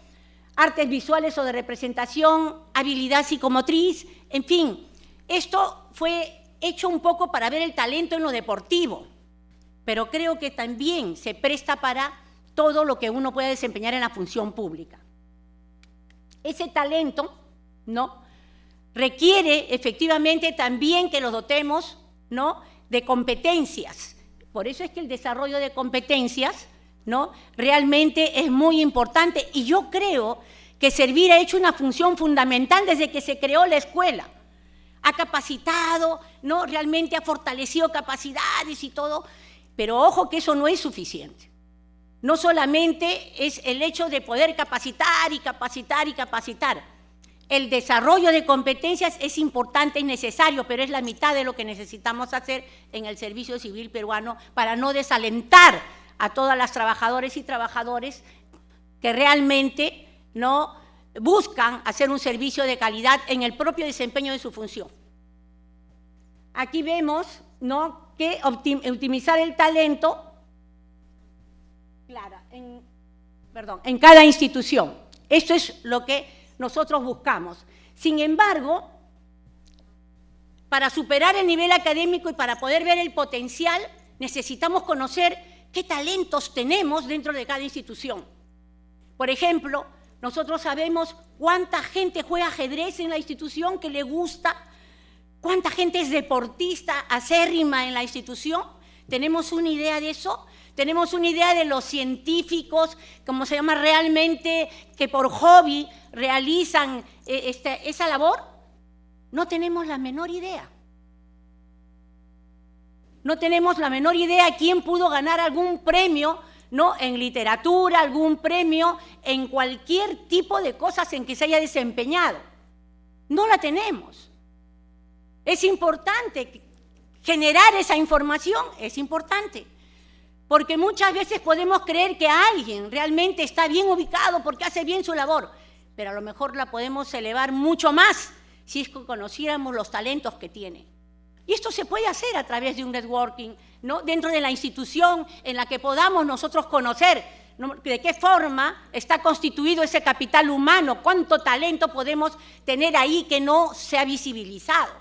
artes visuales o de representación, habilidad psicomotriz, en fin. Esto fue hecho un poco para ver el talento en lo deportivo, pero creo que también se presta para todo lo que uno puede desempeñar en la función pública. Ese talento, ¿no?, requiere efectivamente también que lo dotemos, ¿no?, de competencias. Por eso es que el desarrollo de competencias, ¿no?, realmente es muy importante, y yo creo que Servir ha hecho una función fundamental desde que se creó la escuela. Ha capacitado, ¿no?, realmente ha fortalecido capacidades y todo, pero ojo que eso no es suficiente. No solamente es el hecho de poder capacitar y capacitar y capacitar. El desarrollo de competencias es importante y necesario, pero es la mitad de lo que necesitamos hacer en el servicio civil peruano para no desalentar a todas las trabajadoras y trabajadores que realmente no buscan hacer un servicio de calidad en el propio desempeño de su función. Aquí vemos, ¿no?, que optimizar el talento en cada institución. Esto es lo que nosotros buscamos. Sin embargo, para superar el nivel académico y para poder ver el potencial, necesitamos conocer qué talentos tenemos dentro de cada institución. Por ejemplo, nosotros sabemos cuánta gente juega ajedrez en la institución que le gusta, cuánta gente es deportista acérrima en la institución. ¿Tenemos una idea de eso? ¿Tenemos una idea de los científicos, como se llama realmente, que por hobby realizan esa labor? No tenemos la menor idea. No tenemos la menor idea quién pudo ganar algún premio, ¿no?, en literatura, algún premio en cualquier tipo de cosas en que se haya desempeñado. No la tenemos. Es importante generar esa información, es importante. Porque muchas veces podemos creer que alguien realmente está bien ubicado porque hace bien su labor, pero a lo mejor la podemos elevar mucho más si es que conociéramos los talentos que tiene. Y esto se puede hacer a través de un networking, ¿no?, dentro de la institución en la que podamos nosotros conocer, ¿no?, de qué forma está constituido ese capital humano, cuánto talento podemos tener ahí que no se ha visibilizado.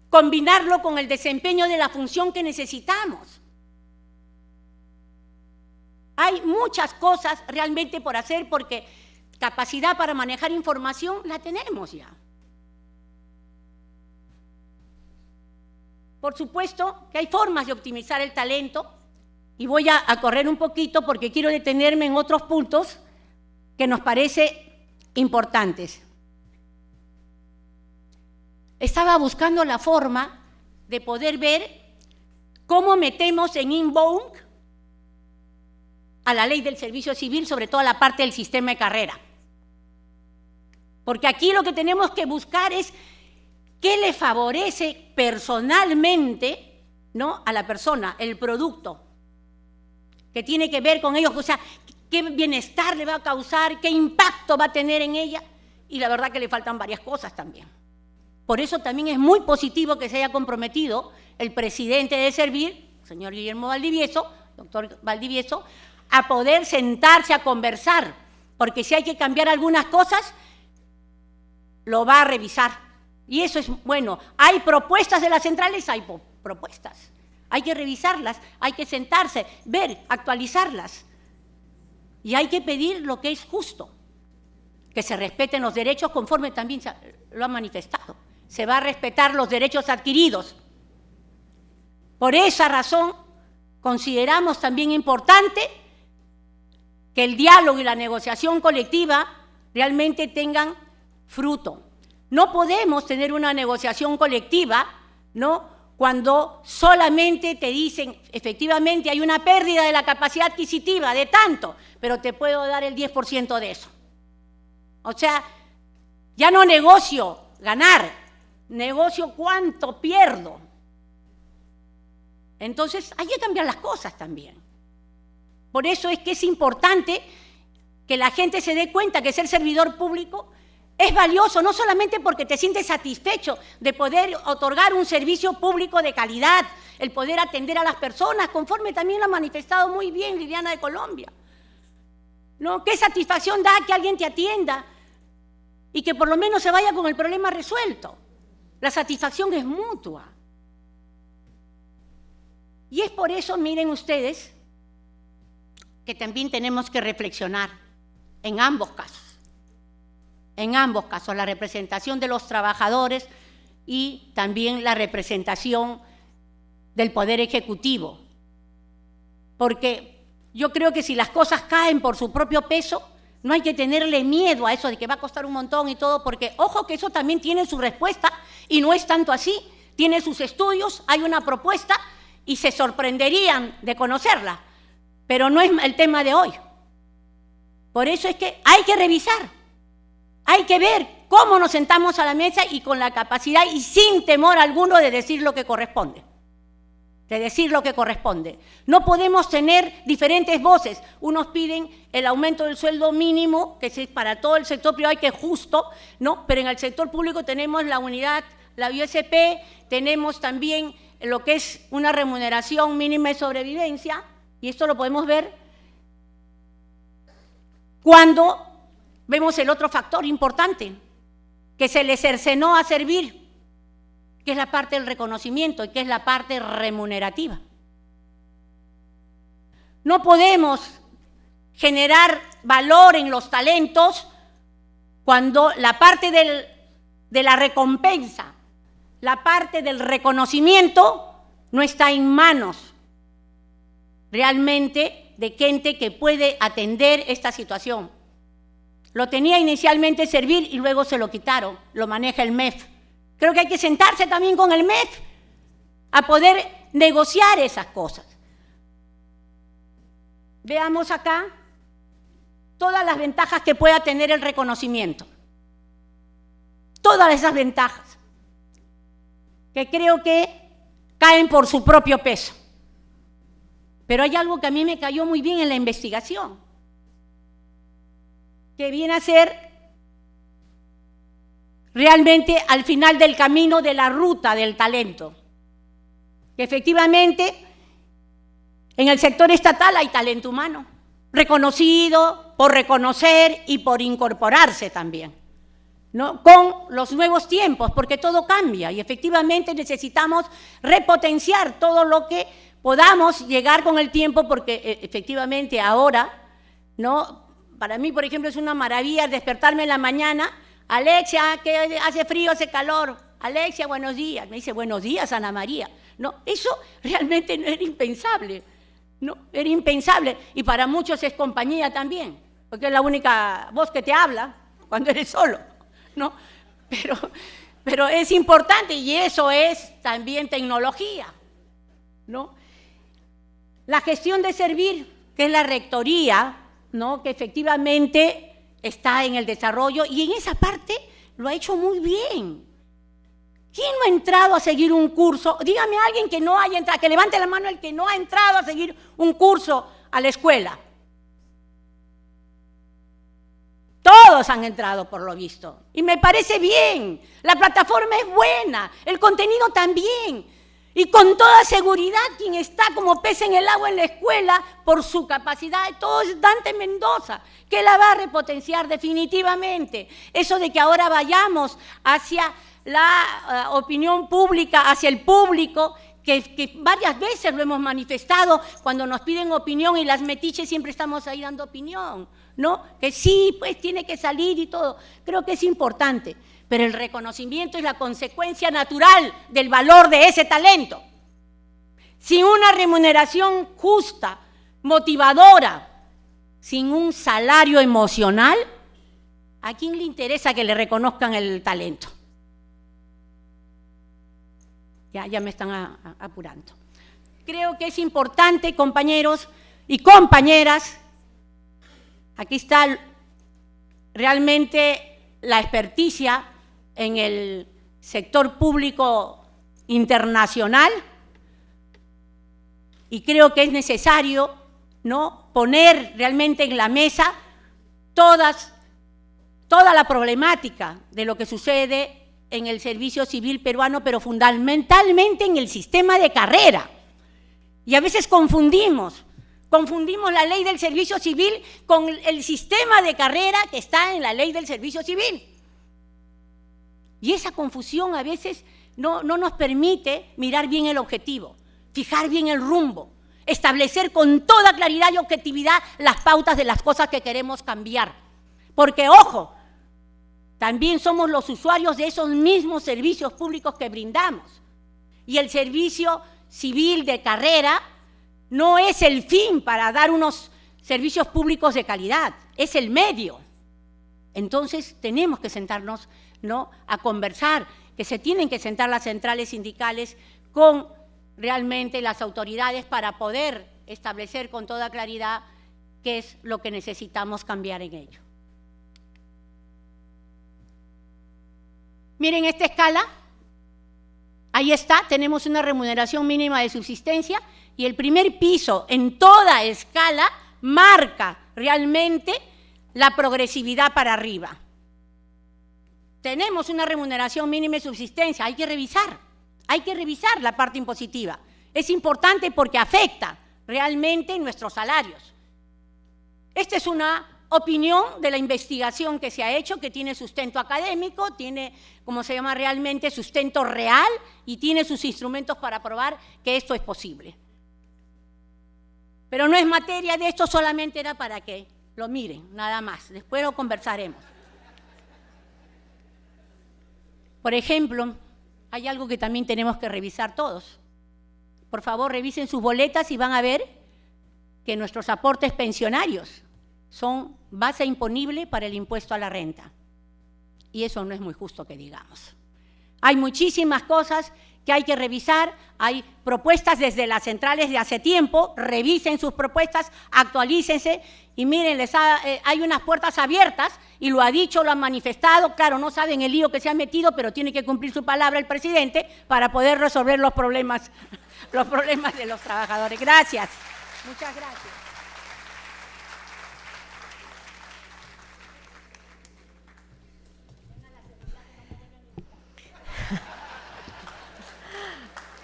Combinarlo con el desempeño de la función que necesitamos. Hay muchas cosas realmente por hacer porque capacidad para manejar información la tenemos ya. Por supuesto que hay formas de optimizar el talento, y voy a correr un poquito porque quiero detenerme en otros puntos que nos parece importantes. Estaba buscando la forma de poder ver cómo metemos en inbound a la ley del servicio civil, sobre todo la parte del sistema de carrera. Porque aquí lo que tenemos que buscar es qué le favorece personalmente, ¿no?, a la persona, el producto, que tiene que ver con ellos, o sea, qué bienestar le va a causar, qué impacto va a tener en ella, y la verdad que le faltan varias cosas también. Por eso también es muy positivo que se haya comprometido el presidente de Servir, señor Guillermo Valdivieso, doctor Valdivieso, a poder sentarse a conversar, porque si hay que cambiar algunas cosas, lo va a revisar. Y eso es bueno. Hay propuestas de las centrales, hay propuestas. Hay que revisarlas, hay que sentarse, ver, actualizarlas. Y hay que pedir lo que es justo, que se respeten los derechos conforme también lo han manifestado. Se va a respetar los derechos adquiridos. Por esa razón, consideramos también importante que el diálogo y la negociación colectiva realmente tengan fruto. No podemos tener una negociación colectiva, ¿no?, cuando solamente te dicen, efectivamente hay una pérdida de la capacidad adquisitiva de tanto, pero te puedo dar el 10% de eso. O sea, ya no negocio ganar, negocio cuánto pierdo. Entonces, hay que cambiar las cosas también. Por eso es que es importante que la gente se dé cuenta que ser servidor público es valioso, no solamente porque te sientes satisfecho de poder otorgar un servicio público de calidad, el poder atender a las personas, conforme también lo ha manifestado muy bien Liliana de Colombia. ¿No? ¿Qué satisfacción da que alguien te atienda y que por lo menos se vaya con el problema resuelto? La satisfacción es mutua. Y es por eso, miren ustedes, que también tenemos que reflexionar en ambos casos. En ambos casos, la representación de los trabajadores y también la representación del Poder Ejecutivo. Porque yo creo que si las cosas caen por su propio peso, no hay que tenerle miedo a eso de que va a costar un montón y todo, porque ojo que eso también tiene su respuesta y no es tanto así, tiene sus estudios, hay una propuesta y se sorprenderían de conocerla, pero no es el tema de hoy. Por eso es que hay que revisar. Hay que ver cómo nos sentamos a la mesa y con la capacidad y sin temor alguno de decir lo que corresponde. De decir lo que corresponde. No podemos tener diferentes voces. Unos piden el aumento del sueldo mínimo, que es para todo el sector privado y que es justo, ¿no? Pero en el sector público tenemos la unidad, la USP, tenemos también lo que es una remuneración mínima de sobrevivencia, y esto lo podemos ver cuando vemos el otro factor importante, que se le cercenó a Servir, que es la parte del reconocimiento y que es la parte remunerativa. No podemos generar valor en los talentos cuando la parte de la recompensa, la parte del reconocimiento no está en manos realmente de gente que puede atender esta situación. Lo tenía inicialmente Servir y luego se lo quitaron, lo maneja el MEF. Creo que hay que sentarse también con el MEF a poder negociar esas cosas. Veamos acá todas las ventajas que pueda tener el reconocimiento. Todas esas ventajas que creo que caen por su propio peso. Pero hay algo que a mí me cayó muy bien en la investigación, que viene a ser realmente al final del camino de la ruta del talento. Que efectivamente en el sector estatal hay talento humano, reconocido, por reconocer y por incorporarse también, ¿no? Con los nuevos tiempos, porque todo cambia y efectivamente necesitamos repotenciar todo lo que podamos llegar con el tiempo, porque efectivamente ahora, ¿no? Para mí, por ejemplo, es una maravilla despertarme en la mañana. Alexia, que hace frío, hace calor. Alexia, buenos días. Me dice, buenos días, Ana María. No, eso realmente no era impensable. ¿no? Era impensable, y para muchos es compañía también, porque es la única voz que te habla cuando eres solo, ¿no? Pero es importante, y eso es también tecnología, ¿no? La gestión de servir, que es la rectoría, ¿no? Que efectivamente está en el desarrollo, y en esa parte lo ha hecho muy bien. ¿Quién no ha entrado a seguir un curso? Dígame a alguien que no haya entrado, que levante la mano el que no ha entrado a seguir un curso a la escuela. Todos han entrado, por lo visto, y me parece bien. La plataforma es buena, el contenido también, y con toda seguridad quien está como pez en el agua en la escuela por su capacidad, todo es Dante Mendoza, que la va a repotenciar definitivamente. Eso de que ahora vayamos hacia la opinión pública, hacia el público, que varias veces lo hemos manifestado cuando nos piden opinión, y las metiches siempre estamos ahí dando opinión, ¿no? Que sí, pues tiene que salir y todo. Creo que es importante, pero el reconocimiento es la consecuencia natural del valor de ese talento. Sin una remuneración justa, motivadora, sin un salario emocional, ¿a quién le interesa que le reconozcan el talento? Ya me están apurando. Creo que es importante, compañeros y compañeras, aquí está realmente la experticia en el sector público internacional, y creo que es necesario, ¿no?, poner realmente en la mesa toda la problemática de lo que sucede en el servicio civil peruano, pero fundamentalmente en el sistema de carrera. Y a veces confundimos la ley del servicio civil con el sistema de carrera que está en la ley del servicio civil. Y esa confusión a veces no nos permite mirar bien el objetivo, fijar bien el rumbo, establecer con toda claridad y objetividad las pautas de las cosas que queremos cambiar. Porque, ojo, también somos los usuarios de esos mismos servicios públicos que brindamos. Y el servicio civil de carrera no es el fin para dar unos servicios públicos de calidad, es el medio. Entonces tenemos que sentarnos, ¿no?, a conversar, que se tienen que sentar las centrales sindicales con realmente las autoridades para poder establecer con toda claridad qué es lo que necesitamos cambiar en ello. Miren esta escala, ahí está, tenemos una remuneración mínima de subsistencia, y el primer piso en toda escala marca realmente la progresividad para arriba. Tenemos una remuneración mínima de subsistencia, hay que revisar la parte impositiva. Es importante porque afecta realmente nuestros salarios. Esta es una opinión de la investigación que se ha hecho, que tiene sustento académico, tiene, como se llama realmente, sustento real, y tiene sus instrumentos para probar que esto es posible. Pero no es materia de esto, solamente era para que lo miren, nada más. Después lo conversaremos. Por ejemplo, hay algo que también tenemos que revisar todos. Por favor, revisen sus boletas y van a ver que nuestros aportes pensionarios son base imponible para el impuesto a la renta. Y eso no es muy justo que digamos. Hay muchísimas cosas que hay que revisar, hay propuestas desde las centrales de hace tiempo, revisen sus propuestas, actualícense, y miren, hay unas puertas abiertas, y lo ha dicho, lo han manifestado, claro, no saben el lío que se ha metido, pero tiene que cumplir su palabra el presidente para poder resolver los problemas de los trabajadores. Gracias. Muchas gracias.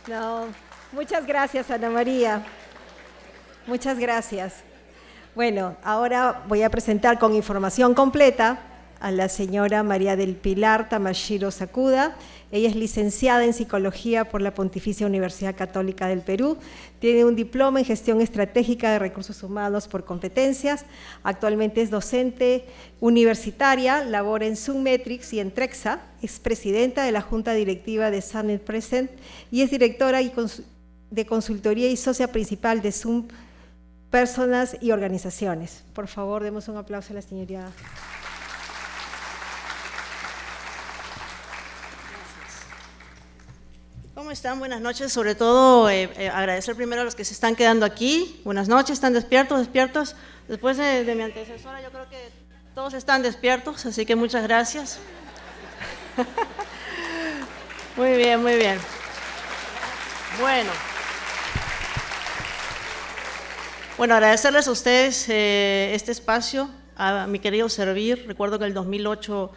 No, muchas gracias, Ana María. Muchas gracias. Bueno, ahora voy a presentar con información completa a la señora María del Pilar Tamashiro Sakuda. Ella es licenciada en Psicología por la Pontificia Universidad Católica del Perú. Tiene un diploma en Gestión Estratégica de Recursos Humanos por competencias. Actualmente es docente universitaria, labora en Sunmetrics y en Trexa. Es presidenta de la Junta Directiva de Sun Present y es directora de consultoría y socia principal de personas y organizaciones. Por favor, demos un aplauso a la señoría. ¿Cómo están? Buenas noches. Sobre todo, agradecer primero a los que se están quedando aquí. Buenas noches, ¿están despiertos, despiertos? Después de mi antecesora, yo creo que todos están despiertos, así que muchas gracias. Muy bien, muy bien. Bueno, agradecerles a ustedes este espacio, a mi querido Servir. Recuerdo que en el 2008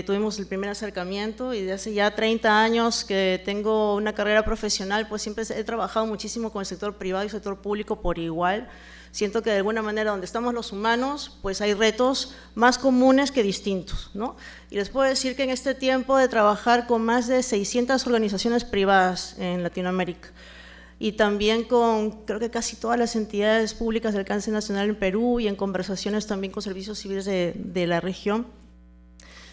tuvimos el primer acercamiento y de hace ya 30 años que tengo una carrera profesional, pues siempre he trabajado muchísimo con el sector privado y el sector público por igual. Siento que de alguna manera donde estamos los humanos, pues hay retos más comunes que distintos, ¿no? Y les puedo decir que en este tiempo de trabajar con más de 600 organizaciones privadas en Latinoamérica y también con creo que casi todas las entidades públicas de alcance nacional en Perú y en conversaciones también con servicios civiles de la región,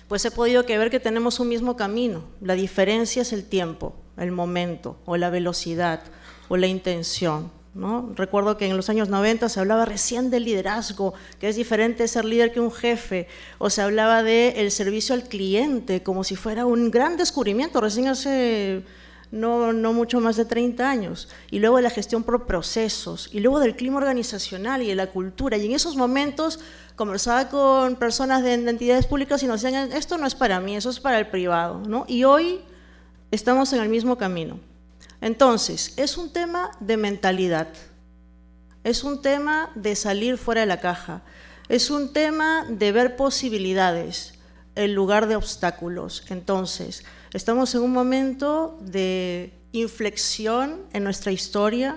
pues he podido ver que tenemos un mismo camino. La diferencia es el tiempo, el momento, o la velocidad, o la intención, ¿no? Recuerdo que en los años 90 se hablaba recién del liderazgo, que es diferente ser líder que un jefe, o se hablaba del servicio al cliente, como si fuera un gran descubrimiento, recién hace no mucho más de 30 años, y luego de la gestión por procesos, y luego del clima organizacional y de la cultura, y en esos momentos conversaba con personas de entidades públicas y nos decían, esto no es para mí, eso es para el privado, ¿no? Y hoy estamos en el mismo camino. Entonces, es un tema de mentalidad, es un tema de salir fuera de la caja, es un tema de ver posibilidades en lugar de obstáculos. Entonces, estamos en un momento de inflexión en nuestra historia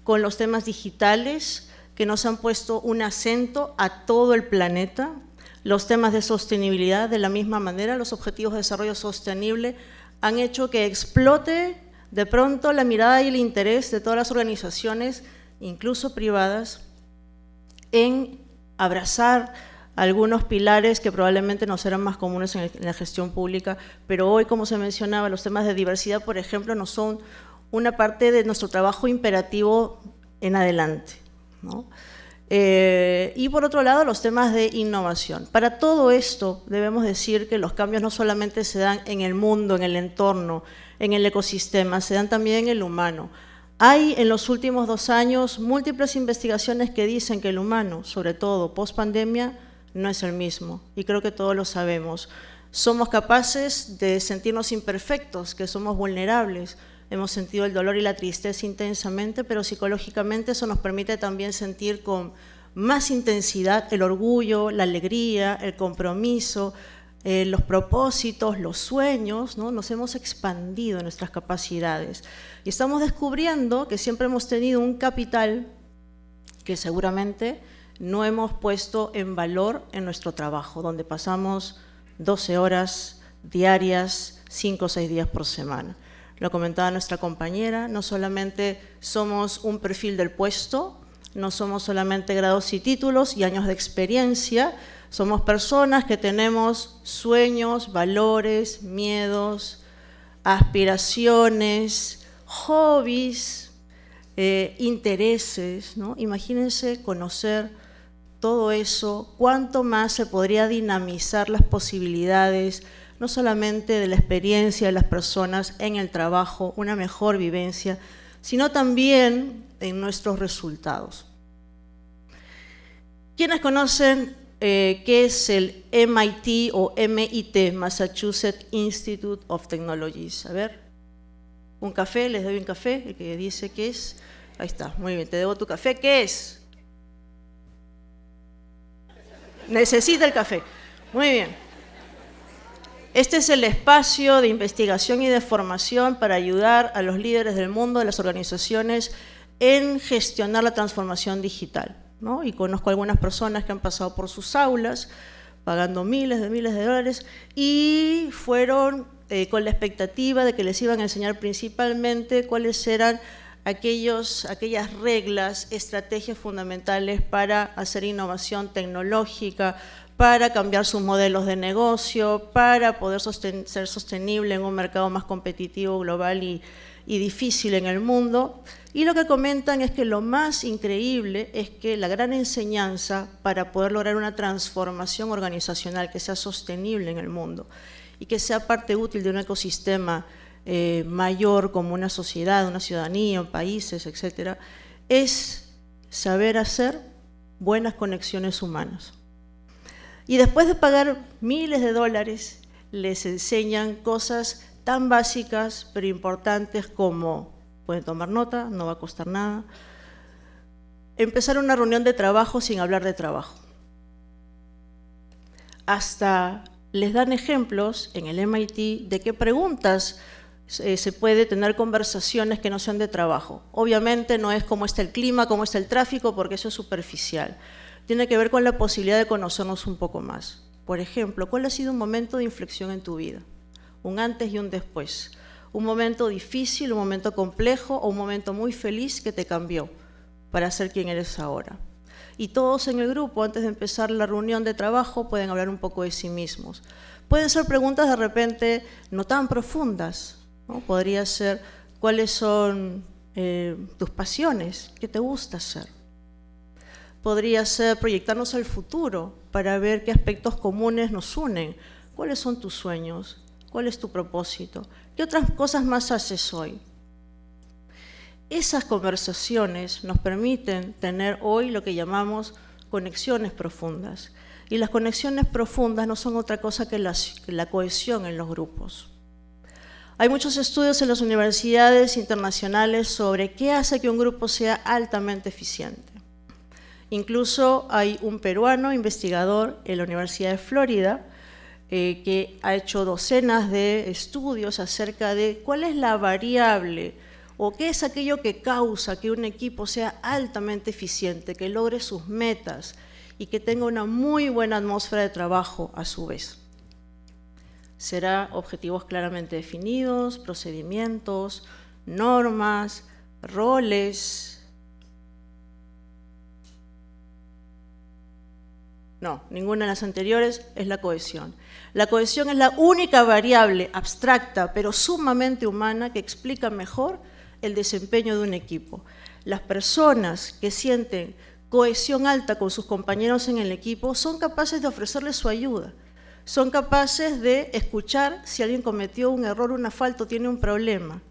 con los temas digitales que nos han puesto un acento a todo el planeta, los temas de sostenibilidad de la misma manera, los objetivos de desarrollo sostenible han hecho que explote de pronto la mirada y el interés de todas las organizaciones, incluso privadas, en abrazar algunos pilares que probablemente no serán más comunes en la gestión pública, pero hoy, como se mencionaba, los temas de diversidad, por ejemplo, no son una parte de nuestro trabajo imperativo en adelante, ¿no? Y por otro lado, los temas de innovación. Para todo esto debemos decir que los cambios no solamente se dan en el mundo, en el entorno, en el ecosistema, se dan también en el humano. Hay en los últimos 2 años múltiples investigaciones que dicen que el humano, sobre todo post-pandemia, no es el mismo, y creo que todos lo sabemos. Somos capaces de sentirnos imperfectos, que somos vulnerables, hemos sentido el dolor y la tristeza intensamente, pero psicológicamente eso nos permite también sentir con más intensidad el orgullo, la alegría, el compromiso, los propósitos, los sueños, ¿no? Nos hemos expandido en nuestras capacidades y estamos descubriendo que siempre hemos tenido un capital que seguramente no hemos puesto en valor en nuestro trabajo, donde pasamos 12 horas diarias, 5 o 6 días por semana. Lo comentaba nuestra compañera, no solamente somos un perfil del puesto, no somos solamente grados y títulos y años de experiencia, somos personas que tenemos sueños, valores, miedos, aspiraciones, hobbies, intereses, ¿no? Imagínense conocer todo eso, cuánto más se podría dinamizar las posibilidades, no solamente de la experiencia de las personas en el trabajo, una mejor vivencia, sino también en nuestros resultados. ¿Quiénes conocen qué es el MIT o MIT, Massachusetts Institute of Technologies? A ver, un café, les doy un café, el que dice qué es. Ahí está, muy bien, te debo tu café. ¿Qué es? Necesita el café. Muy bien. Este es el espacio de investigación y de formación para ayudar a los líderes del mundo, de las organizaciones, en gestionar la transformación digital, ¿no? Y conozco algunas personas que han pasado por sus aulas, pagando miles de dólares, y fueron con la expectativa de que les iban a enseñar principalmente cuáles eran aquellas reglas, estrategias fundamentales para hacer innovación tecnológica, para cambiar sus modelos de negocio, para poder ser sostenible en un mercado más competitivo, global y difícil en el mundo, y lo que comentan es que lo más increíble es que la gran enseñanza para poder lograr una transformación organizacional que sea sostenible en el mundo y que sea parte útil de un ecosistema mayor como una sociedad, una ciudadanía, países, etcétera, es saber hacer buenas conexiones humanas. Y después de pagar miles de dólares, les enseñan cosas tan básicas pero importantes como, pueden tomar nota, no va a costar nada, empezar una reunión de trabajo sin hablar de trabajo. Hasta les dan ejemplos en el MIT de qué preguntas se puede tener conversaciones que no sean de trabajo. Obviamente no es cómo está el clima, cómo está el tráfico, porque eso es superficial. Tiene que ver con la posibilidad de conocernos un poco más. Por ejemplo, ¿cuál ha sido un momento de inflexión en tu vida? Un antes y un después. Un momento difícil, un momento complejo o un momento muy feliz que te cambió para ser quien eres ahora. Y todos en el grupo, antes de empezar la reunión de trabajo, pueden hablar un poco de sí mismos. Pueden ser preguntas de repente no tan profundas, ¿no? Podría ser, ¿cuáles son tus pasiones? ¿Qué te gusta hacer? Podría ser proyectarnos al futuro para ver qué aspectos comunes nos unen. ¿Cuáles son tus sueños? ¿Cuál es tu propósito? ¿Qué otras cosas más haces hoy? Esas conversaciones nos permiten tener hoy lo que llamamos conexiones profundas. Y las conexiones profundas no son otra cosa que la cohesión en los grupos. Hay muchos estudios en las universidades internacionales sobre qué hace que un grupo sea altamente eficiente. Incluso hay un peruano investigador en la Universidad de Florida que ha hecho docenas de estudios acerca de cuál es la variable o qué es aquello que causa que un equipo sea altamente eficiente, que logre sus metas y que tenga una muy buena atmósfera de trabajo a su vez. Será objetivos claramente definidos, procedimientos, normas, roles. No, ninguna de las anteriores es la cohesión. La cohesión es la única variable abstracta, pero sumamente humana, que explica mejor el desempeño de un equipo. Las personas que sienten cohesión alta con sus compañeros en el equipo son capaces de ofrecerles su ayuda, son capaces de escuchar si alguien cometió un error, una falta o tiene un problema,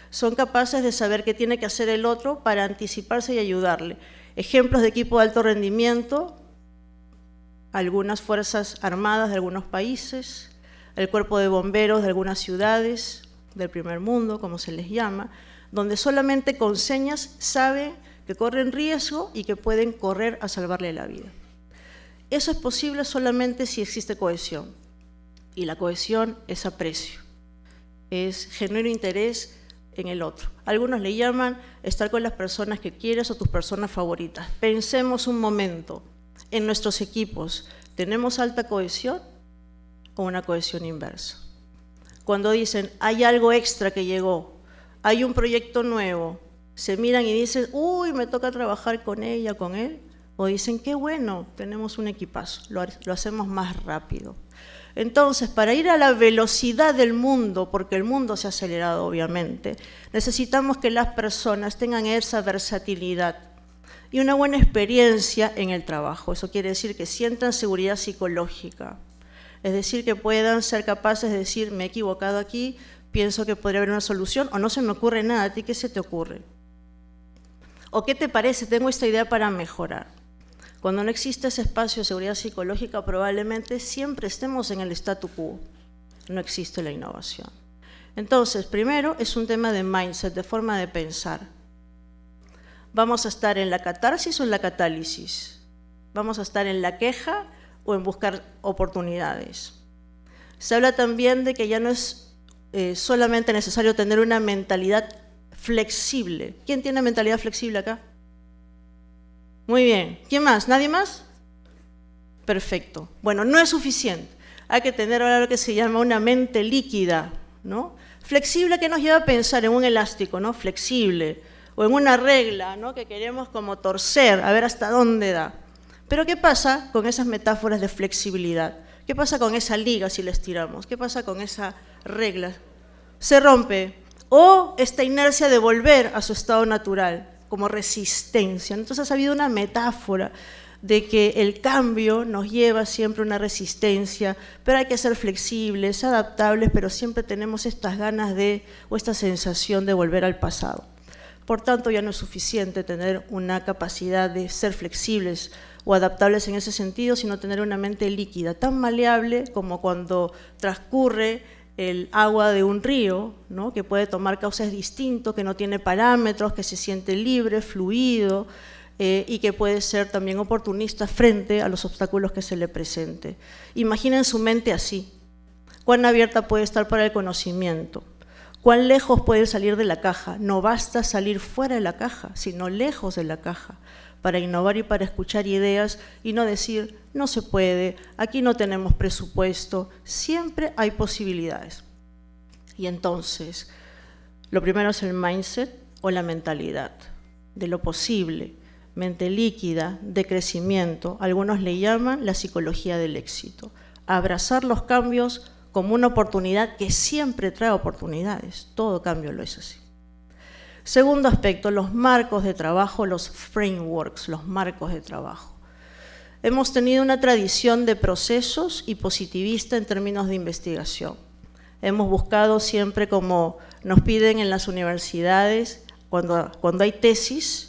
son capaces de saber qué tiene que hacer el otro para anticiparse y ayudarle. Ejemplos de equipo de alto rendimiento: algunas fuerzas armadas de algunos países, el cuerpo de bomberos de algunas ciudades del primer mundo, como se les llama, donde solamente con señas saben que corren riesgo y que pueden correr a salvarle la vida. Eso es posible solamente si existe cohesión. Y la cohesión es aprecio, es genuino interés en el otro. Algunos le llaman estar con las personas que quieres o tus personas favoritas. Pensemos un momento en nuestros equipos. ¿Tenemos alta cohesión o una cohesión inversa? Cuando dicen, hay algo extra que llegó, hay un proyecto nuevo, se miran y dicen, uy, me toca trabajar con ella, con él, o dicen, qué bueno, tenemos un equipazo, lo hacemos más rápido. Entonces, para ir a la velocidad del mundo, porque el mundo se ha acelerado obviamente, necesitamos que las personas tengan esa versatilidad y una buena experiencia en el trabajo. Eso quiere decir que sientan seguridad psicológica, es decir, que puedan ser capaces de decir, me he equivocado aquí, pienso que podría haber una solución, o no se me ocurre nada. ¿A ti qué se te ocurre? ¿O qué te parece? Tengo esta idea para mejorar. Cuando no existe ese espacio de seguridad psicológica, probablemente siempre estemos en el statu quo. No existe la innovación. Entonces, primero es un tema de mindset, de forma de pensar. ¿Vamos a estar en la catarsis o en la catálisis? ¿Vamos a estar en la queja o en buscar oportunidades? Se habla también de que ya no es solamente necesario tener una mentalidad flexible. ¿Quién tiene mentalidad flexible acá? Muy bien. ¿Quién más? ¿Nadie más? Perfecto. Bueno, no es suficiente. Hay que tener ahora lo que se llama una mente líquida, ¿no? Flexible, que nos lleva a pensar en un elástico, ¿no? Flexible. O en una regla, ¿no? Que queremos como torcer, a ver hasta dónde da. Pero ¿qué pasa con esas metáforas de flexibilidad? ¿Qué pasa con esa liga si la estiramos? ¿Qué pasa con esa regla? Se rompe. o esta inercia de volver a su estado natural, como resistencia. Entonces ha habido una metáfora de que el cambio nos lleva siempre a una resistencia, pero hay que ser flexibles, adaptables, pero siempre tenemos estas ganas de, o esta sensación de volver al pasado. Por tanto, ya no es suficiente tener una capacidad de ser flexibles o adaptables en ese sentido, sino tener una mente líquida, tan maleable como cuando transcurre el agua de un río, ¿no? Que puede tomar cauces distintos, que no tiene parámetros, que se siente libre, fluido, y que puede ser también oportunista frente a los obstáculos que se le presente. Imaginen su mente así. Cuán abierta puede estar para el conocimiento. Cuán lejos puede salir de la caja. No basta salir fuera de la caja, sino lejos de la caja, para innovar y para escuchar ideas y no decir, no se puede, aquí no tenemos presupuesto. Siempre hay posibilidades. Y entonces, lo primero es el mindset o la mentalidad de lo posible. Mente líquida, de crecimiento, algunos le llaman la psicología del éxito. Abrazar los cambios como una oportunidad que siempre trae oportunidades, todo cambio lo es así. Segundo aspecto, los marcos de trabajo, los frameworks, los marcos de trabajo. Hemos tenido una tradición de procesos y positivista en términos de investigación. Hemos buscado siempre, como nos piden en las universidades, cuando hay tesis,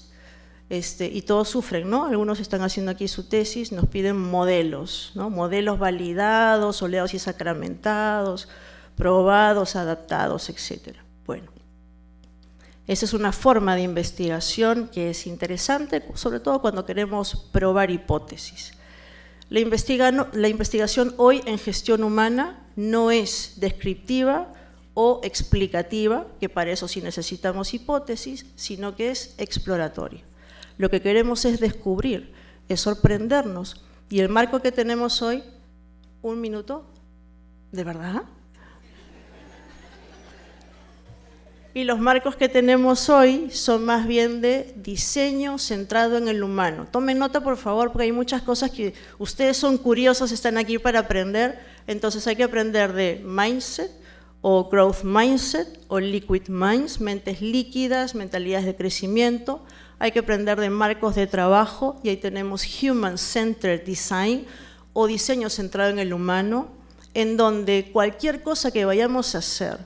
y todos sufren, ¿no? Algunos están haciendo aquí su tesis, nos piden modelos, ¿no? Modelos validados, soleados y sacramentados, probados, adaptados, etc. Bueno, esa es una forma de investigación que es interesante, sobre todo cuando queremos probar hipótesis. La investigación hoy en gestión humana no es descriptiva o explicativa, que para eso sí necesitamos hipótesis, sino que es exploratoria. Lo que queremos es descubrir, es sorprendernos. Y el marco que tenemos hoy, un minuto, ¿de verdad? Y los marcos que tenemos hoy son más bien de diseño centrado en el humano. Tomen nota, por favor, porque hay muchas cosas que ustedes son curiosos, están aquí para aprender. Entonces hay que aprender de mindset, o growth mindset, o liquid minds, mentes líquidas, mentalidades de crecimiento. Hay que aprender de marcos de trabajo, y ahí tenemos Human-Centered Design, o diseño centrado en el humano, en donde cualquier cosa que vayamos a hacer,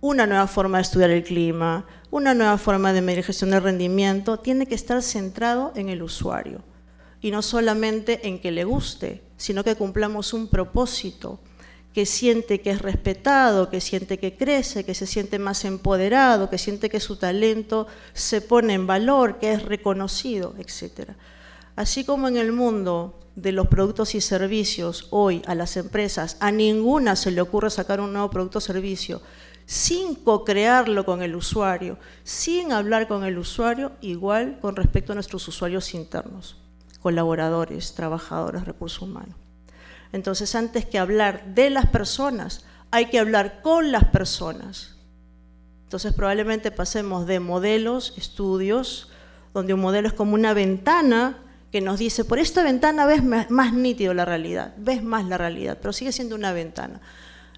una nueva forma de estudiar el clima, una nueva forma de medir gestión del rendimiento, tiene que estar centrado en el usuario. Y no solamente en que le guste, sino que cumplamos un propósito, que siente que es respetado, que siente que crece, que se siente más empoderado, que siente que su talento se pone en valor, que es reconocido, etc. Así como en el mundo de los productos y servicios, hoy a las empresas, a ninguna se le ocurre sacar un nuevo producto o servicio sin co-crearlo con el usuario, sin hablar con el usuario, igual con respecto a nuestros usuarios internos, colaboradores, trabajadores, recursos humanos. Entonces, antes que hablar de las personas, hay que hablar con las personas. Entonces, probablemente pasemos de modelos, estudios, donde un modelo es como una ventana que nos dice, por esta ventana ves más nítido la realidad, ves más la realidad, pero sigue siendo una ventana.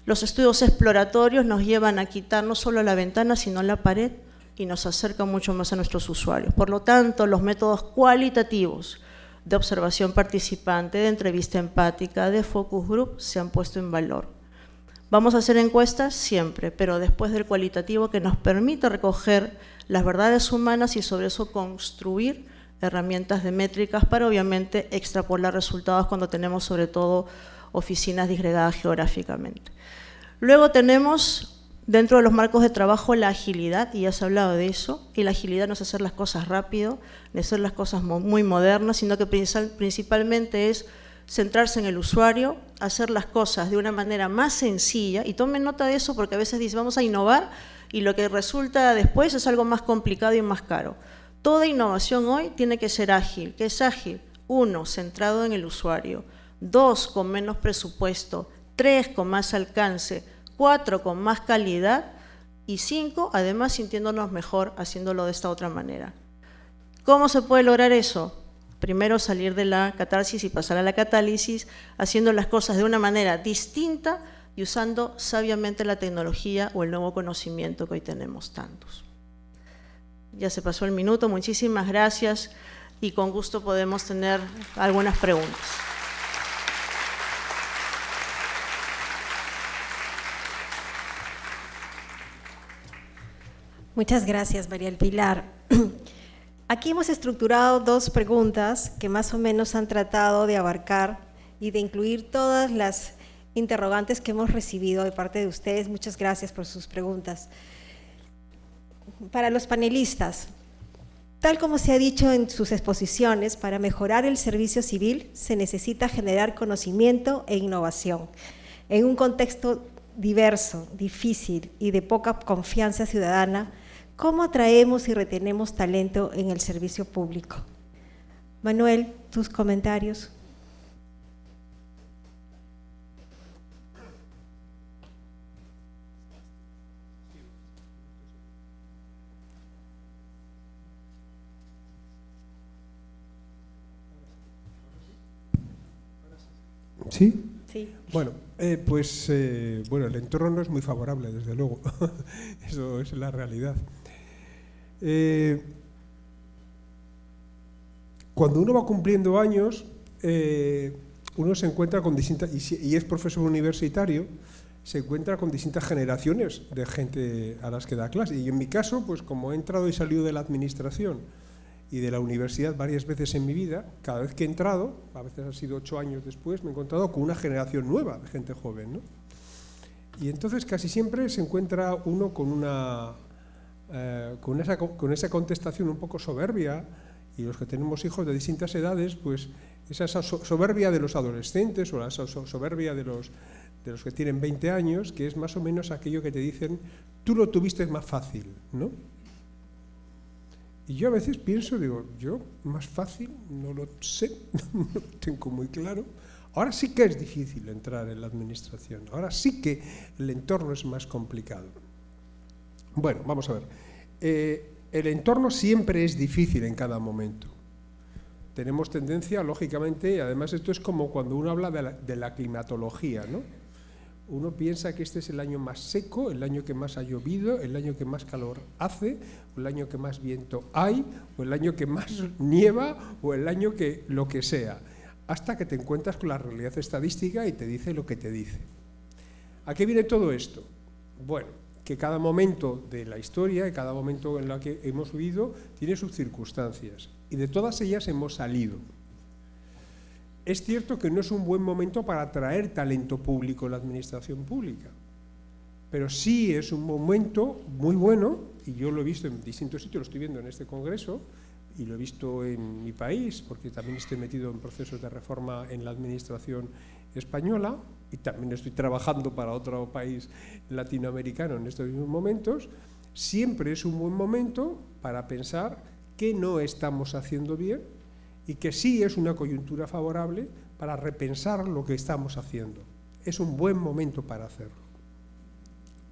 Los estudios exploratorios nos llevan a quitar no solo la ventana, sino la pared, y nos acercan mucho más a nuestros usuarios. Por lo tanto, los métodos cualitativos de observación participante, de entrevista empática, de focus group, se han puesto en valor. Vamos a hacer encuestas siempre, pero después del cualitativo que nos permite recoger las verdades humanas y sobre eso construir herramientas de métricas para obviamente extrapolar resultados cuando tenemos sobre todo oficinas disgregadas geográficamente. Luego tenemos dentro de los marcos de trabajo la agilidad, y ya se ha hablado de eso, y la agilidad no es hacer las cosas rápido, ni hacer las cosas muy modernas, sino que principalmente es centrarse en el usuario, hacer las cosas de una manera más sencilla, y tomen nota de eso porque a veces dicen vamos a innovar y lo que resulta después es algo más complicado y más caro. Toda innovación hoy tiene que ser ágil. ¿Qué es ágil? 1, centrado en el usuario. 2, con menos presupuesto. 3, con más alcance. 4, con más calidad. Y 5, además sintiéndonos mejor haciéndolo de esta otra manera. ¿Cómo se puede lograr eso? Primero salir de la catarsis y pasar a la catálisis, haciendo las cosas de una manera distinta y usando sabiamente la tecnología o el nuevo conocimiento que hoy tenemos tantos. Ya se pasó el minuto, muchísimas gracias y con gusto podemos tener algunas preguntas. Muchas gracias, María del Pilar. Aquí hemos estructurado dos preguntas que más o menos han tratado de abarcar y de incluir todas las interrogantes que hemos recibido de parte de ustedes. Muchas gracias por sus preguntas. Para los panelistas, tal como se ha dicho en sus exposiciones, para mejorar el servicio civil se necesita generar conocimiento e innovación. En un contexto diverso, difícil y de poca confianza ciudadana, ¿cómo atraemos y retenemos talento en el servicio público? Manuel, tus comentarios. ¿Sí? Sí. Bueno, bueno, el entorno no es muy favorable, desde luego. Eso es la realidad. Cuando uno va cumpliendo años, uno se encuentra con distintas, y es profesor universitario, se encuentra con distintas generaciones de gente a las que da clase. Y en mi caso, pues como he entrado y salido de la administración y de la universidad varias veces en mi vida, cada vez que he entrado, a veces ha sido 8 años después, me he encontrado con una generación nueva de gente joven, ¿no? Y entonces casi siempre se encuentra uno con esa contestación un poco soberbia, y los que tenemos hijos de distintas edades, pues esa soberbia de los adolescentes o la soberbia de los que tienen 20 años, que es más o menos aquello que te dicen, tú lo tuviste más fácil, ¿no? Y yo a veces pienso, digo, yo más fácil no lo sé, no lo tengo muy claro. Ahora sí que es difícil entrar en la administración, ahora sí que el entorno es más complicado. Bueno, vamos a ver. El entorno siempre es difícil en cada momento. Tenemos tendencia, lógicamente, y además esto es como cuando uno habla de la climatología, ¿no? Uno piensa que este es el año más seco, el año que más ha llovido, el año que más calor hace, o el año que más viento hay, o el año que más nieva, o el año que lo que sea, hasta que te encuentras con la realidad estadística y te dice lo que te dice. ¿A qué viene todo esto? Bueno, que cada momento de la historia y cada momento en el que hemos vivido tiene sus circunstancias, y de todas ellas hemos salido. Es cierto que no es un buen momento para atraer talento público en la administración pública, pero sí es un momento muy bueno, y yo lo he visto en distintos sitios, lo estoy viendo en este congreso, y lo he visto en mi país, porque también estoy metido en procesos de reforma en la administración española, y también estoy trabajando para otro país latinoamericano en estos mismos momentos. Siempre es un buen momento para pensar qué no estamos haciendo bien, y que sí es una coyuntura favorable para repensar lo que estamos haciendo. Es un buen momento para hacerlo.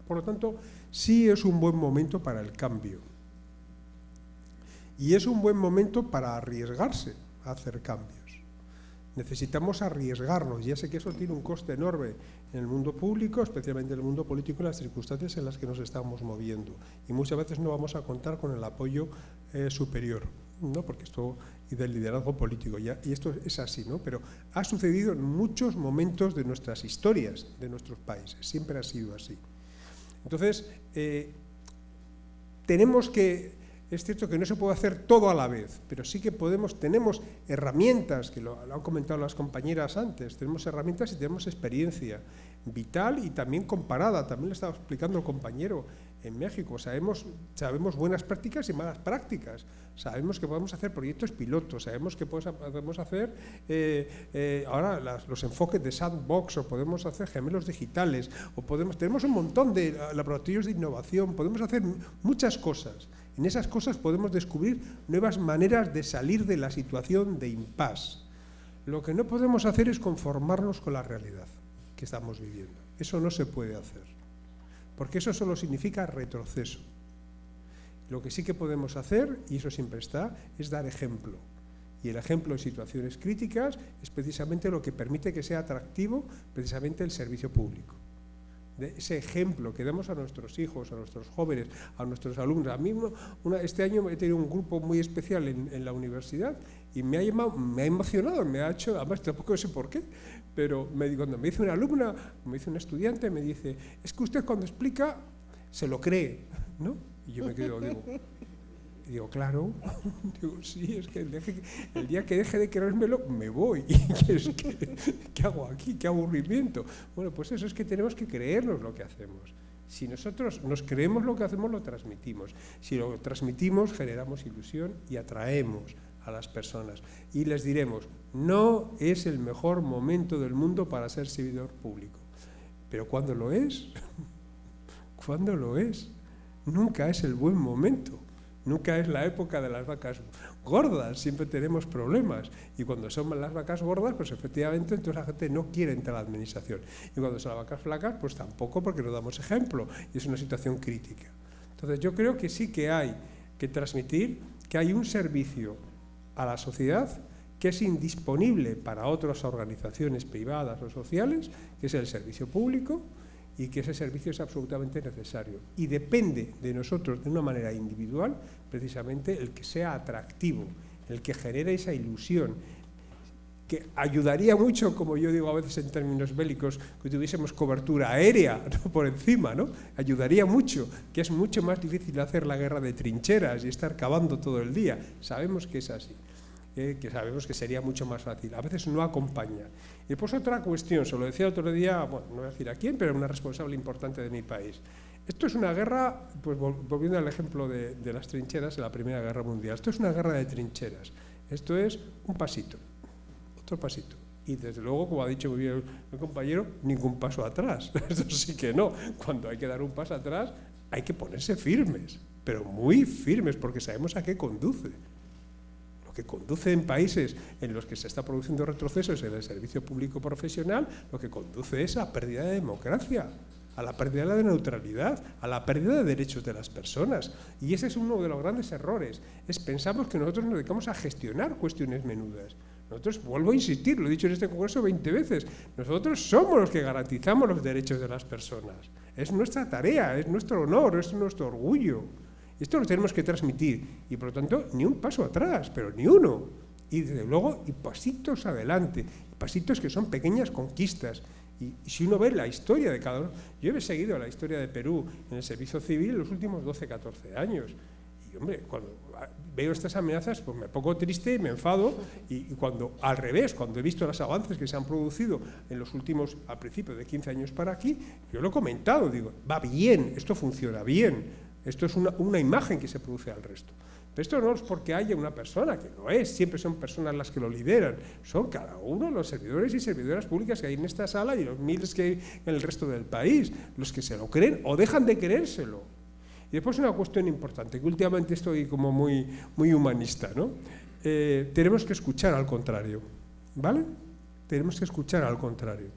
Por lo tanto, sí es un buen momento para el cambio. Y es un buen momento para arriesgarse a hacer cambios. Necesitamos arriesgarnos. Ya sé que eso tiene un coste enorme en el mundo público, especialmente en el mundo político, en las circunstancias en las que nos estamos moviendo. Y muchas veces no vamos a contar con el apoyo superior, ¿no? Porque esto, y del liderazgo político, y esto es así, ¿no? Pero ha sucedido en muchos momentos de nuestras historias, de nuestros países, siempre ha sido así. Entonces, tenemos que, es cierto que no se puede hacer todo a la vez, pero sí que tenemos herramientas, que lo han comentado las compañeras antes, tenemos herramientas y tenemos experiencia vital y también comparada, también lo estaba explicando el compañero en México, sabemos buenas prácticas y malas prácticas, sabemos que podemos hacer proyectos pilotos, sabemos que podemos hacer ahora los enfoques de sandbox, o podemos hacer gemelos digitales, o tenemos un montón de laboratorios de innovación, podemos hacer muchas cosas. En esas cosas podemos descubrir nuevas maneras de salir de la situación de impasse. Lo que no podemos hacer es conformarnos con la realidad que estamos viviendo. Eso no se puede hacer, porque eso solo significa retroceso. Lo que sí que podemos hacer, y eso siempre está, es dar ejemplo. Y el ejemplo en situaciones críticas es precisamente lo que permite que sea atractivo precisamente el servicio público. de ese ejemplo que damos a nuestros hijos, a nuestros jóvenes, a nuestros alumnos. A mí este año he tenido un grupo muy especial en la universidad y me ha emocionado, me ha hecho, además tampoco sé por qué, pero cuando me dice una alumna, me dice un estudiante, me dice, es que usted cuando explica se lo cree, ¿no? Y yo me quedo, digo, claro, digo, sí, es que el día que deje de creérmelo, me voy. ¿Qué hago aquí? ¿Qué aburrimiento? Bueno, pues eso es que tenemos que creernos lo que hacemos. Si nosotros nos creemos lo que hacemos, lo transmitimos. Si lo transmitimos, generamos ilusión y atraemos a las personas. Y les diremos, no es el mejor momento del mundo para ser servidor público. Pero ¿cuándo lo es? ¿Cuándo lo es? Nunca es el buen momento. Nunca es la época de las vacas gordas, siempre tenemos problemas. Y cuando son las vacas gordas, pues efectivamente entonces la gente no quiere entrar a la administración. Y cuando son las vacas flacas, pues tampoco, porque no damos ejemplo. Y es una situación crítica. Entonces yo creo que sí que hay que transmitir que hay un servicio a la sociedad que es indisponible para otras organizaciones privadas o sociales, que es el servicio público, y que ese servicio es absolutamente necesario. Y depende de nosotros, de una manera individual, precisamente el que sea atractivo, el que genere esa ilusión, que ayudaría mucho, como yo digo a veces en términos bélicos, que tuviésemos cobertura aérea, ¿no?, por encima, ¿no? Ayudaría mucho, que es mucho más difícil hacer la guerra de trincheras y estar cavando todo el día. Sabemos que es así. Que sabemos que sería mucho más fácil. A veces no acompaña. Y después otra cuestión, se lo decía el otro día, bueno, no voy a decir a quién, pero una responsable importante de mi país. Esto es una guerra, pues volviendo al ejemplo de las trincheras en la Primera Guerra Mundial, esto es una guerra de trincheras. Esto es un pasito, otro pasito. Y desde luego, como ha dicho muy bien el compañero, ningún paso atrás. Esto sí que no. Cuando hay que dar un paso atrás, hay que ponerse firmes, pero muy firmes, porque sabemos a qué conduce. Que conduce en países en los que se está produciendo retrocesos en el servicio público profesional, lo que conduce es a la pérdida de democracia, a la pérdida de neutralidad, a la pérdida de derechos de las personas. Y ese es uno de los grandes errores. Pensamos que nosotros nos dedicamos a gestionar cuestiones menudas. Nosotros, vuelvo a insistir, lo he dicho en este congreso 20 veces, nosotros somos los que garantizamos los derechos de las personas. Es nuestra tarea, es nuestro honor, es nuestro orgullo. Esto lo tenemos que transmitir y, por lo tanto, ni un paso atrás, pero ni uno. Y, desde luego, y pasitos adelante, pasitos que son pequeñas conquistas. Y si uno ve la historia de cada uno... Yo he seguido la historia de Perú en el servicio civil en los últimos 12, 14 años. Y, hombre, cuando veo estas amenazas, pues me pongo triste, me enfado. Y cuando, al revés, cuando he visto los avances que se han producido en los últimos, al principio de 15 años para aquí, yo lo he comentado, digo, va bien, esto funciona bien. Esto es una imagen que se produce al resto. Pero esto no es porque haya una persona, que lo es, siempre son personas las que lo lideran. Son cada uno los servidores y servidoras públicas que hay en esta sala y los miles que hay en el resto del país, los que se lo creen o dejan de creérselo. Y después una cuestión importante, que últimamente estoy como muy humanista, ¿no? Tenemos que escuchar al contrario, ¿vale? Tenemos que escuchar al contrario.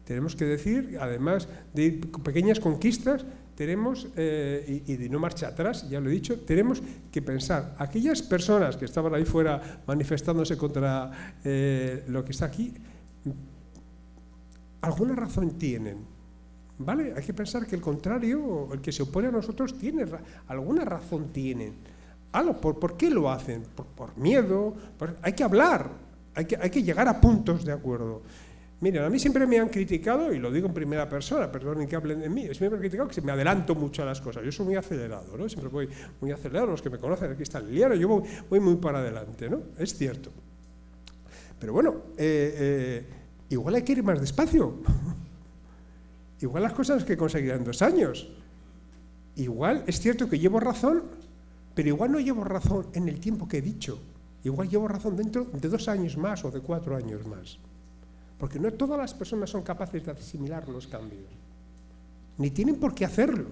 Tenemos que decir, además de ir con pequeñas conquistas, tenemos, y de no marcha atrás, ya lo he dicho, tenemos que pensar, aquellas personas que estaban ahí fuera manifestándose contra lo que está aquí, alguna razón tienen, ¿vale? Hay que pensar que el contrario, el que se opone a nosotros, alguna razón tienen. ¿Por qué lo hacen? ¿Por miedo? Hay que hablar, hay que llegar a puntos de acuerdo. Miren, a mí siempre me han criticado, y lo digo en primera persona, perdonen que hablen de mí, siempre me han criticado que me adelanto mucho a las cosas. Yo soy muy acelerado, ¿no? Siempre voy muy acelerado, los que me conocen, aquí está Liliana, yo voy muy para adelante, ¿no? Es cierto. Pero bueno, igual hay que ir más despacio. Igual las cosas que conseguirán en 2 años. Igual es cierto que llevo razón, pero igual no llevo razón en el tiempo que he dicho. Igual llevo razón dentro de 2 años más o de 4 años más. Porque no todas las personas son capaces de asimilar los cambios. Ni tienen por qué hacerlo.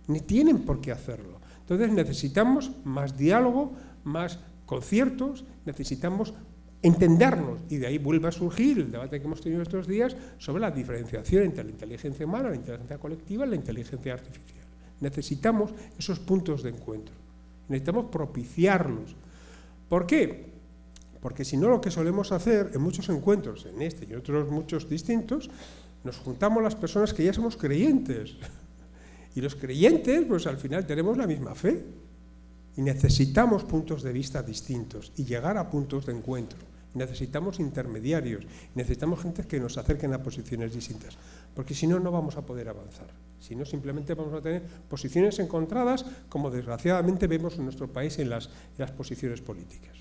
Ni tienen por qué hacerlo. Entonces necesitamos más diálogo, más conciertos, necesitamos entendernos. Y de ahí vuelve a surgir el debate que hemos tenido estos días sobre la diferenciación entre la inteligencia humana, la inteligencia colectiva y la inteligencia artificial. Necesitamos esos puntos de encuentro. Necesitamos propiciarlos. ¿Por qué? Porque si no, lo que solemos hacer en muchos encuentros, en este y otros muchos distintos, nos juntamos las personas que ya somos creyentes. Y los creyentes, pues al final tenemos la misma fe. Y necesitamos puntos de vista distintos y llegar a puntos de encuentro. Necesitamos intermediarios, necesitamos gente que nos acerquen a posiciones distintas, porque si no, no vamos a poder avanzar. Si no, simplemente vamos a tener posiciones encontradas, como desgraciadamente vemos en nuestro país en las posiciones políticas.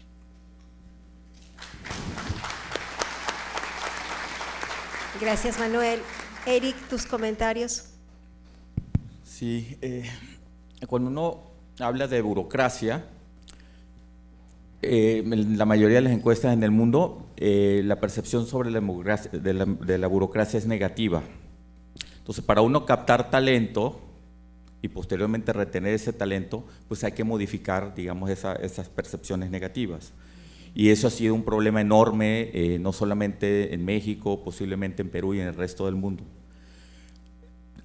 Gracias, Manuel. Eric, tus comentarios. Sí, cuando uno habla de burocracia, en la mayoría de las encuestas en el mundo, la percepción sobre de la burocracia es negativa. Entonces, para uno captar talento y posteriormente retener ese talento, pues hay que modificar, digamos, esas percepciones negativas. Y eso ha sido un problema enorme, no solamente en México, posiblemente en Perú y en el resto del mundo.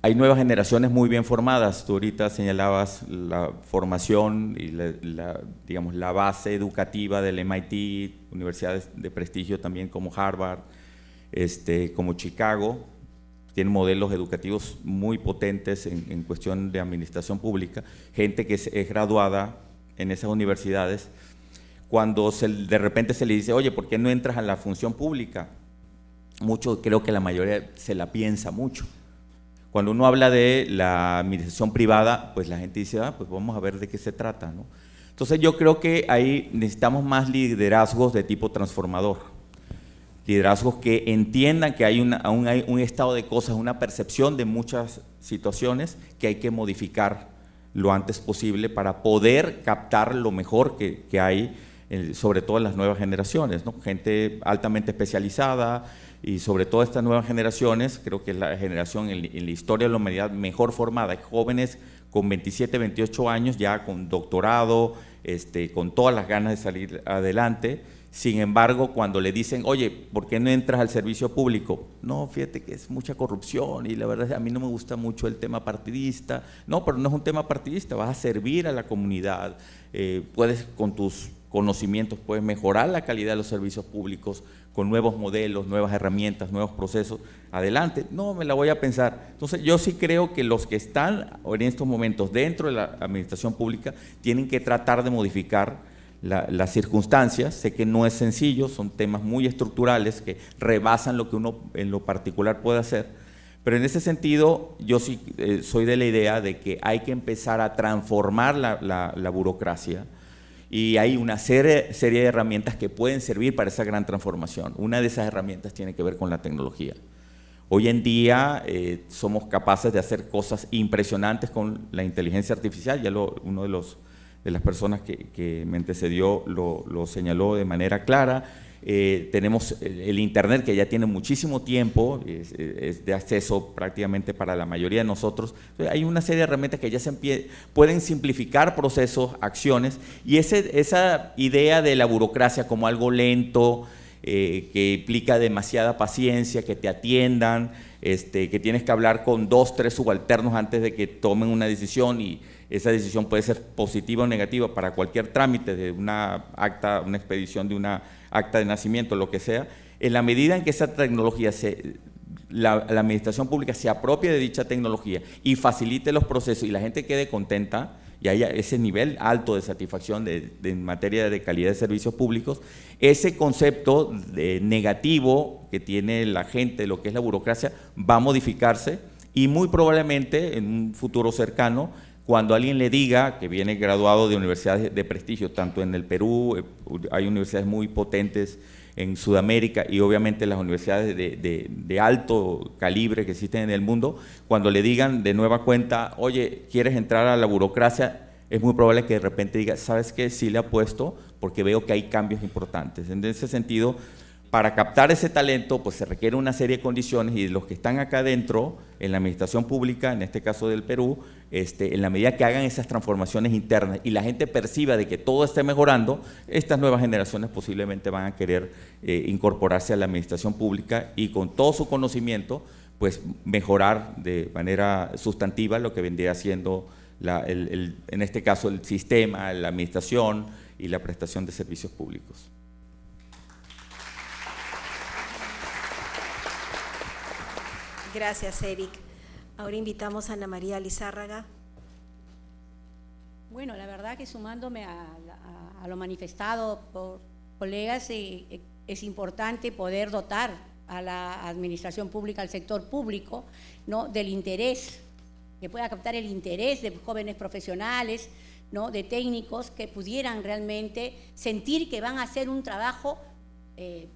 Hay nuevas generaciones muy bien formadas. Tú ahorita señalabas la formación y digamos, la base educativa del MIT, universidades de prestigio también como Harvard, como Chicago, tienen modelos educativos muy potentes en cuestión de administración pública, gente que es graduada en esas universidades. Cuando de repente se le dice, oye, ¿por qué no entras a la función pública? Creo que la mayoría se la piensa mucho. Cuando uno habla de la administración privada, pues la gente dice, pues vamos a ver de qué se trata, ¿no? Entonces yo creo que ahí necesitamos más liderazgos de tipo transformador. Liderazgos que entiendan que hay un estado de cosas, una percepción de muchas situaciones que hay que modificar lo antes posible para poder captar lo mejor que hay, sobre todo en las nuevas generaciones, ¿no? Gente altamente especializada. Y sobre todo estas nuevas generaciones, creo que es la generación en la historia de la humanidad mejor formada, jóvenes con 27, 28 años, ya con doctorado, con todas las ganas de salir adelante. Sin embargo, cuando le dicen, oye, ¿por qué no entras al servicio público? No, fíjate que es mucha corrupción y la verdad es que a mí no me gusta mucho el tema partidista. No, pero no es un tema partidista, vas a servir a la comunidad, puedes con tus conocimientos, puedes mejorar la calidad de los servicios públicos con nuevos modelos, nuevas herramientas, nuevos procesos, adelante, no me la voy a pensar. Entonces yo sí creo que los que están en estos momentos dentro de la administración pública tienen que tratar de modificar las circunstancias. Sé que no es sencillo, son temas muy estructurales que rebasan lo que uno en lo particular puede hacer, pero en ese sentido yo sí soy de la idea de que hay que empezar a transformar la burocracia. Y hay una serie de herramientas que pueden servir para esa gran transformación. Una de esas herramientas tiene que ver con la tecnología. Hoy en día somos capaces de hacer cosas impresionantes con la inteligencia artificial. Ya uno de las personas que me antecedió lo señaló de manera clara. Tenemos el Internet, que ya tiene muchísimo tiempo, es de acceso prácticamente para la mayoría de nosotros. Entonces, hay una serie de herramientas que ya pueden simplificar procesos, acciones, y esa idea de la burocracia como algo lento, que implica demasiada paciencia, que te atiendan, que tienes que hablar con 2, 3 subalternos antes de que tomen una decisión, y esa decisión puede ser positiva o negativa para cualquier trámite de una expedición de una acta de nacimiento, lo que sea. En la medida en que esa tecnología, la administración pública se apropie de dicha tecnología y facilite los procesos y la gente quede contenta y haya ese nivel alto de satisfacción en materia de calidad de servicios públicos, ese concepto negativo que tiene la gente de lo que es la burocracia va a modificarse, y muy probablemente en un futuro cercano, cuando alguien le diga que viene graduado de universidades de prestigio, tanto en el Perú, hay universidades muy potentes en Sudamérica y obviamente las universidades de alto calibre que existen en el mundo, cuando le digan de nueva cuenta, oye, ¿quieres entrar a la burocracia? Es muy probable que de repente diga, ¿sabes qué? Sí le apuesto porque veo que hay cambios importantes. En ese sentido, para captar ese talento, pues se requiere una serie de condiciones, y los que están acá adentro, en la administración pública, en este caso del Perú, en la medida que hagan esas transformaciones internas y la gente perciba de que todo esté mejorando, estas nuevas generaciones posiblemente van a querer incorporarse a la administración pública y con todo su conocimiento, pues mejorar de manera sustantiva lo que vendría siendo, en este caso, el sistema, la administración y la prestación de servicios públicos. Gracias, Eric. Ahora invitamos a Ana María Lizárraga. Bueno, la verdad que sumándome a lo manifestado por colegas, es importante poder dotar a la administración pública, al sector público, ¿no?, del interés, que pueda captar el interés de jóvenes profesionales, ¿no?, de técnicos que pudieran realmente sentir que van a hacer un trabajo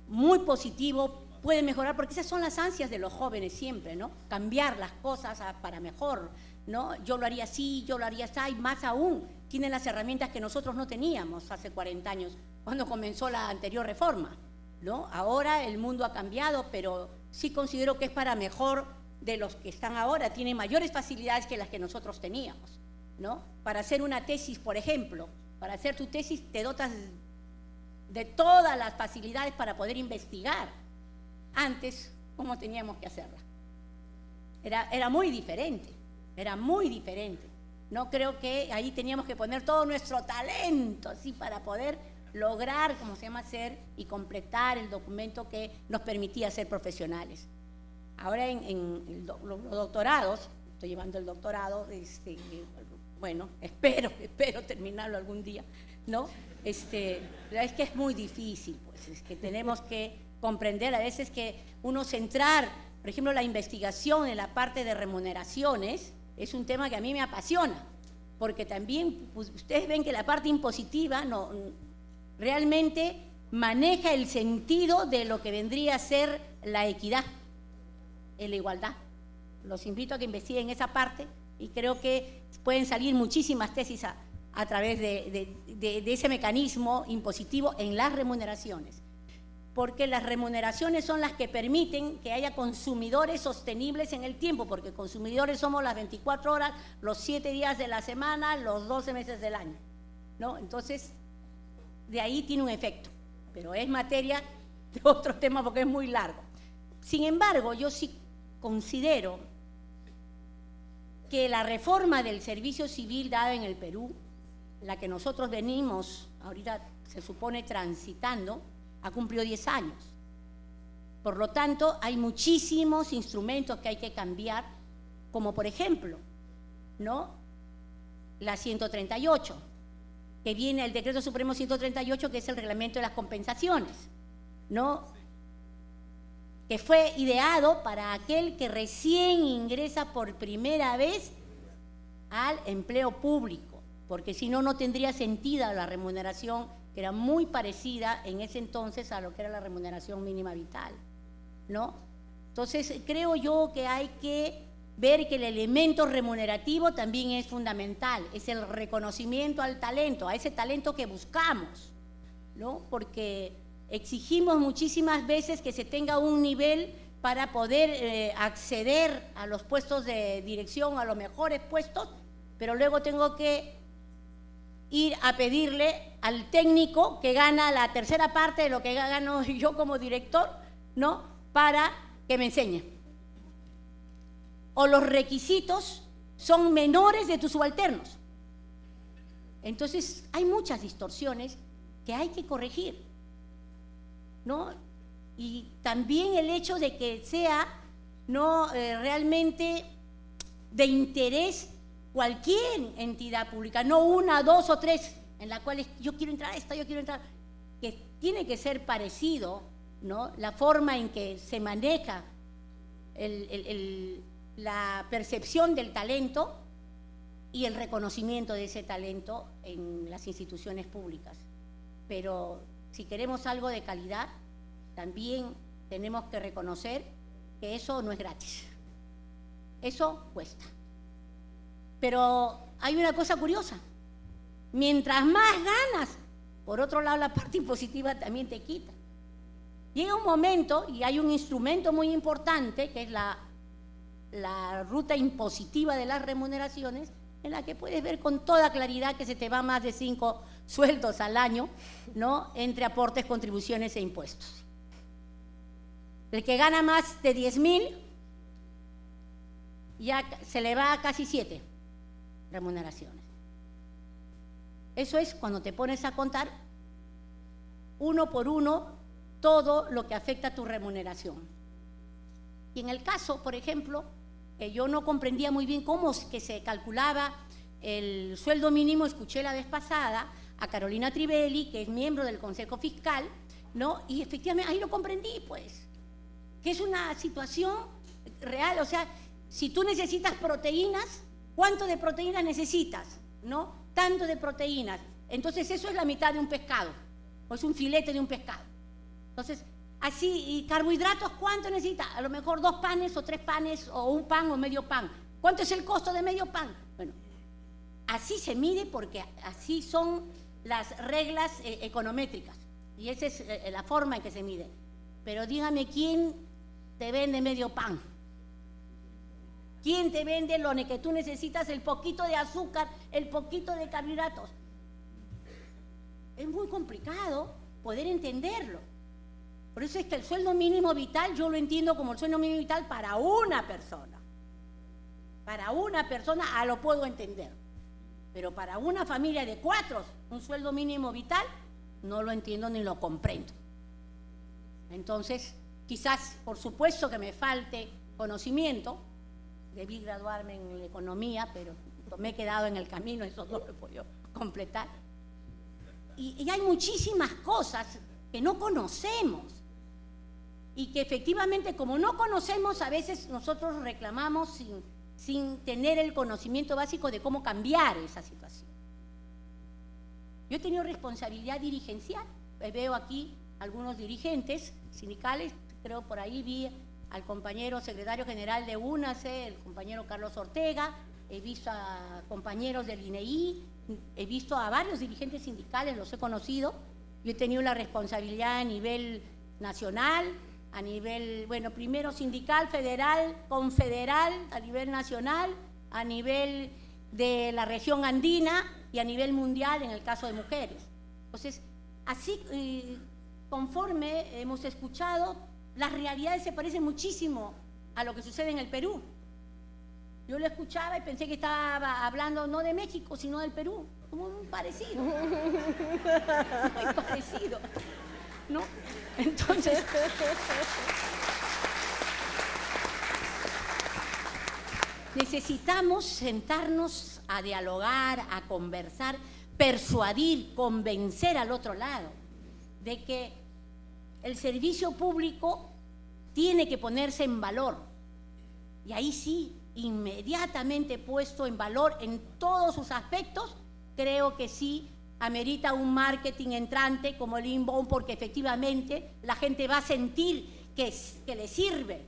muy positivo, pueden mejorar, porque esas son las ansias de los jóvenes siempre, ¿no? Cambiar las cosas para mejor, ¿no? Yo lo haría así, yo lo haría así, y más aún, tienen las herramientas que nosotros no teníamos hace 40 años, cuando comenzó la anterior reforma, ¿no? Ahora el mundo ha cambiado, pero sí considero que es para mejor de los que están ahora, tienen mayores facilidades que las que nosotros teníamos, ¿no? Para hacer una tesis, por ejemplo, para hacer tu tesis te dotas de todas las facilidades para poder investigar. Antes, ¿cómo teníamos que hacerla? Era muy diferente, era muy diferente. No creo que ahí teníamos que poner todo nuestro talento, así, para poder lograr, como se llama, hacer y completar el documento que nos permitía ser profesionales. Ahora en los doctorados, estoy llevando el doctorado, bueno, espero terminarlo algún día, ¿no? Es que es muy difícil, pues, es que tenemos que comprender a veces que uno centrar, por ejemplo, la investigación en la parte de remuneraciones es un tema que a mí me apasiona, porque también pues, ustedes ven que la parte impositiva realmente maneja el sentido de lo que vendría a ser la equidad, la igualdad. Los invito a que investiguen esa parte y creo que pueden salir muchísimas tesis a través de ese mecanismo impositivo en las remuneraciones, porque las remuneraciones son las que permiten que haya consumidores sostenibles en el tiempo, porque consumidores somos las 24 horas, los 7 días de la semana, los 12 meses del año, ¿no? Entonces, de ahí tiene un efecto, pero es materia de otro tema porque es muy largo. Sin embargo, yo sí considero que la reforma del servicio civil dada en el Perú, la que nosotros venimos ahorita se supone transitando, ha cumplido 10 años. Por lo tanto, hay muchísimos instrumentos que hay que cambiar, como por ejemplo, ¿no?, la 138, que viene el Decreto Supremo 138, que es el reglamento de las compensaciones, ¿no?, que fue ideado para aquel que recién ingresa por primera vez al empleo público, porque si no, no tendría sentido la remuneración, que era muy parecida en ese entonces a lo que era la remuneración mínima vital, ¿no? Entonces, creo yo que hay que ver que el elemento remunerativo también es fundamental, es el reconocimiento al talento, a ese talento que buscamos, ¿no? Porque exigimos muchísimas veces que se tenga un nivel para poder acceder a los puestos de dirección, a los mejores puestos, pero luego tengo que ir a pedirle al técnico que gana la tercera parte de lo que gano yo como director, ¿no?, para que me enseñe. O los requisitos son menores de tus subalternos. Entonces, hay muchas distorsiones que hay que corregir, ¿no? Y también el hecho de que sea, ¿no?, realmente de interés cualquier entidad pública, no una, dos o tres, en la cual yo quiero entrar a esta, yo quiero entrar, que tiene que ser parecido, ¿no?, la forma en que se maneja la percepción del talento y el reconocimiento de ese talento en las instituciones públicas. Pero si queremos algo de calidad, también tenemos que reconocer que eso no es gratis, eso cuesta. Pero hay una cosa curiosa, mientras más ganas, por otro lado la parte impositiva también te quita. Llega un momento, y hay un instrumento muy importante, que es la ruta impositiva de las remuneraciones, en la que puedes ver con toda claridad que se te va más de 5 sueldos al año, ¿no?, entre aportes, contribuciones e impuestos. El que gana más de 10.000, ya se le va a casi 7 remuneraciones. Eso es cuando te pones a contar uno por uno todo lo que afecta a tu remuneración. Y en el caso, por ejemplo, yo no comprendía muy bien cómo es que se calculaba el sueldo mínimo, escuché la vez pasada a Carolina Trivelli, que es miembro del Consejo Fiscal, ¿no? Y efectivamente ahí lo comprendí, pues, que es una situación real. O sea, si tú necesitas proteínas, ¿cuánto de proteínas necesitas? ¿No? Tanto de proteínas. Entonces eso es la mitad de un pescado, o es un filete de un pescado. Entonces, así, ¿y carbohidratos cuánto necesita? A lo mejor 2 panes o 3 panes, o un pan o medio pan. ¿Cuánto es el costo de medio pan? Bueno, así se mide porque así son las reglas econométricas. Y esa es la forma en que se mide. Pero dígame, ¿quién te vende medio pan? ¿Quién te vende lo que tú necesitas, el poquito de azúcar, el poquito de carbohidratos? Es muy complicado poder entenderlo. Por eso es que el sueldo mínimo vital yo lo entiendo como el sueldo mínimo vital para una persona. Para una persona lo puedo entender. Pero para una familia de 4, un sueldo mínimo vital, no lo entiendo ni lo comprendo. Entonces, quizás, por supuesto que me falte conocimiento, debí graduarme en la economía, pero me he quedado en el camino, eso no lo he podido completar. Y hay muchísimas cosas que no conocemos y que efectivamente, como no conocemos, a veces nosotros reclamamos sin tener el conocimiento básico de cómo cambiar esa situación. Yo he tenido responsabilidad dirigencial, veo aquí algunos dirigentes sindicales, creo por ahí vi al compañero secretario general de UNACE, el compañero Carlos Ortega, he visto a compañeros del INEI, he visto a varios dirigentes sindicales, los he conocido. Yo he tenido la responsabilidad a nivel nacional, a nivel, bueno, primero sindical, federal, confederal, a nivel nacional, a nivel de la región andina y a nivel mundial en el caso de mujeres. Entonces, así, conforme hemos escuchado, las realidades se parecen muchísimo a lo que sucede en el Perú. Yo lo escuchaba y pensé que estaba hablando no de México, sino del Perú. Como muy parecido. Muy parecido, ¿no? Entonces, necesitamos sentarnos a dialogar, a conversar, persuadir, convencer al otro lado de que el servicio público tiene que ponerse en valor. Y ahí sí, inmediatamente puesto en valor en todos sus aspectos, creo que sí amerita un marketing entrante como el inbound, porque efectivamente la gente va a sentir que le sirve,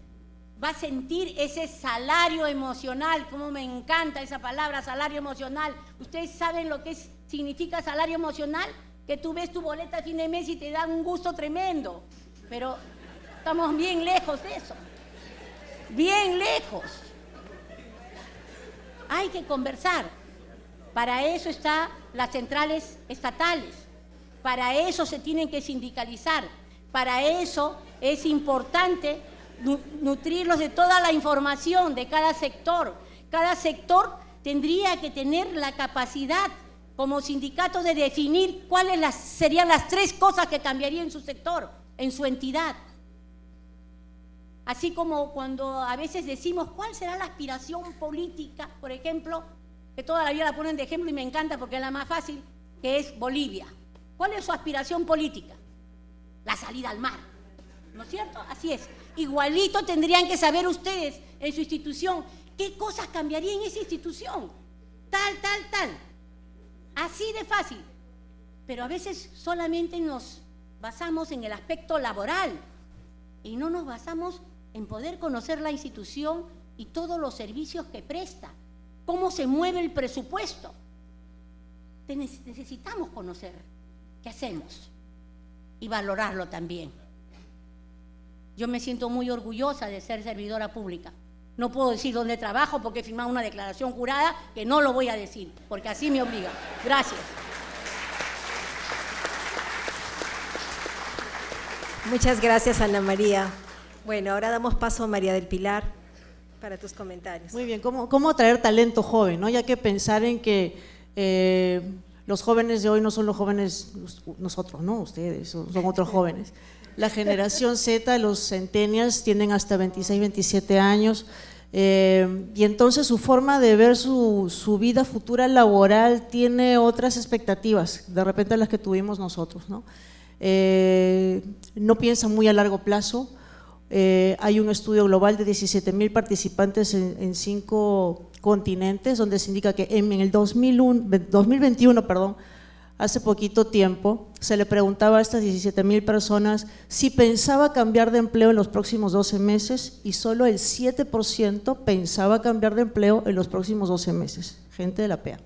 va a sentir ese salario emocional. Como me encanta esa palabra, salario emocional. ¿Ustedes saben lo que significa salario emocional? Que tú ves tu boleta a fin de mes y te da un gusto tremendo, pero estamos bien lejos de eso, bien lejos. Hay que conversar. Para eso están las centrales estatales, para eso se tienen que sindicalizar, para eso es importante nutrirlos de toda la información de cada sector. Cada sector tendría que tener la capacidad como sindicato de definir cuáles serían las 3 cosas que cambiaría en su sector, en su entidad. Así como cuando a veces decimos cuál será la aspiración política, por ejemplo, que toda la vida la ponen de ejemplo y me encanta porque es la más fácil, que es Bolivia. ¿Cuál es su aspiración política? La salida al mar, ¿no es cierto? Así es. Igualito tendrían que saber ustedes en su institución qué cosas cambiaría en esa institución. Tal, tal, tal. Así de fácil. Pero a veces solamente nos basamos en el aspecto laboral y no nos basamos en poder conocer la institución y todos los servicios que presta, cómo se mueve el presupuesto. Necesitamos conocer qué hacemos y valorarlo también. Yo me siento muy orgullosa de ser servidora pública. No puedo decir dónde trabajo porque he firmado una declaración jurada que no lo voy a decir, porque así me obliga. Gracias. Muchas gracias, Ana María. Bueno, ahora damos paso a María del Pilar para tus comentarios. Muy bien, ¿cómo atraer talento joven, ¿no? Ya que pensar en que Los jóvenes de hoy no son los jóvenes nosotros, no, ustedes, son otros jóvenes. La generación Z, los centennials, tienen hasta 26, 27 años, y entonces su forma de ver su vida futura laboral tiene otras expectativas, de repente a las que tuvimos nosotros, ¿no? No piensan muy a largo plazo. Hay un estudio global de 17.000 participantes en 5 continentes, donde se indica que en el 2021, hace poquito tiempo, se le preguntaba a estas 17.000 personas si pensaba cambiar de empleo en los próximos 12 meses y solo el 7% pensaba cambiar de empleo en los próximos 12 meses, gente de la PEA.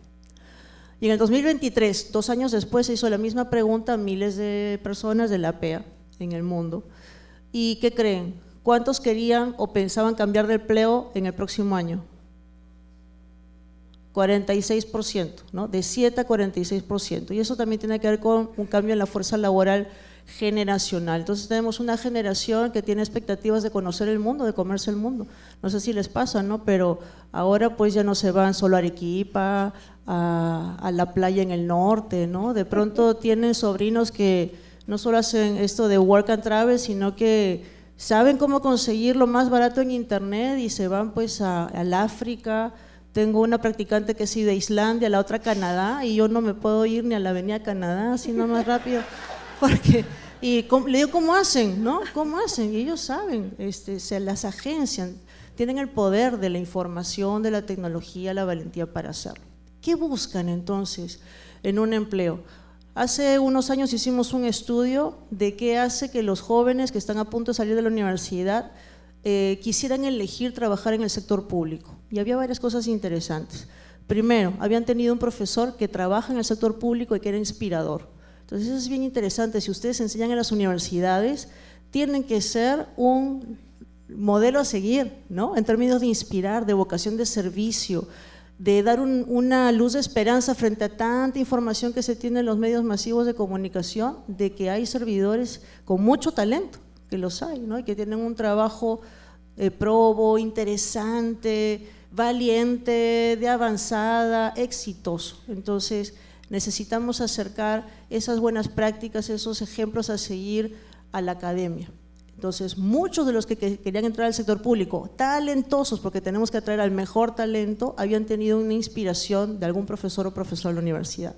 Y en el 2023, 2 años después, se hizo la misma pregunta a miles de personas de la PEA en el mundo. ¿Y qué creen? ¿Cuántos querían o pensaban cambiar de empleo en el próximo año? 46%, ¿no? De 7 a 46%. Y eso también tiene que ver con un cambio en la fuerza laboral generacional. Entonces tenemos una generación que tiene expectativas de conocer el mundo, de comerse el mundo. No sé si les pasa, ¿no? Pero ahora pues ya no se van solo a Arequipa, a la playa en el norte, ¿no? De pronto tienen sobrinos que no solo hacen esto de work and travel, sino que saben cómo conseguir lo más barato en internet y se van pues al África. Tengo una practicante que es de Islandia, la otra a Canadá, y yo no me puedo ir ni a la avenida Canadá, sino más rápido, porque, y le digo, ¿cómo hacen? ¿No? ¿Cómo hacen? Y ellos saben, se las agencian, tienen el poder de la información, de la tecnología, la valentía para hacerlo. ¿Qué buscan entonces en un empleo? Hace unos años hicimos un estudio de qué hace que los jóvenes que están a punto de salir de la universidad quisieran elegir trabajar en el sector público, y había varias cosas interesantes. Primero, habían tenido un profesor que trabaja en el sector público y que era inspirador. Entonces eso es bien interesante. Si ustedes enseñan en las universidades, tienen que ser un modelo a seguir, ¿no? En términos de inspirar, de vocación de servicio, de dar una luz de esperanza frente a tanta información que se tiene en los medios masivos de comunicación, de que hay servidores con mucho talento, que los hay, ¿no? Y que tienen un trabajo probo, interesante, valiente, de avanzada, exitoso. Entonces necesitamos acercar esas buenas prácticas, esos ejemplos a seguir a la academia. Entonces muchos de los que querían entrar al sector público, talentosos, porque tenemos que atraer al mejor talento, habían tenido una inspiración de algún profesor o profesora de la universidad.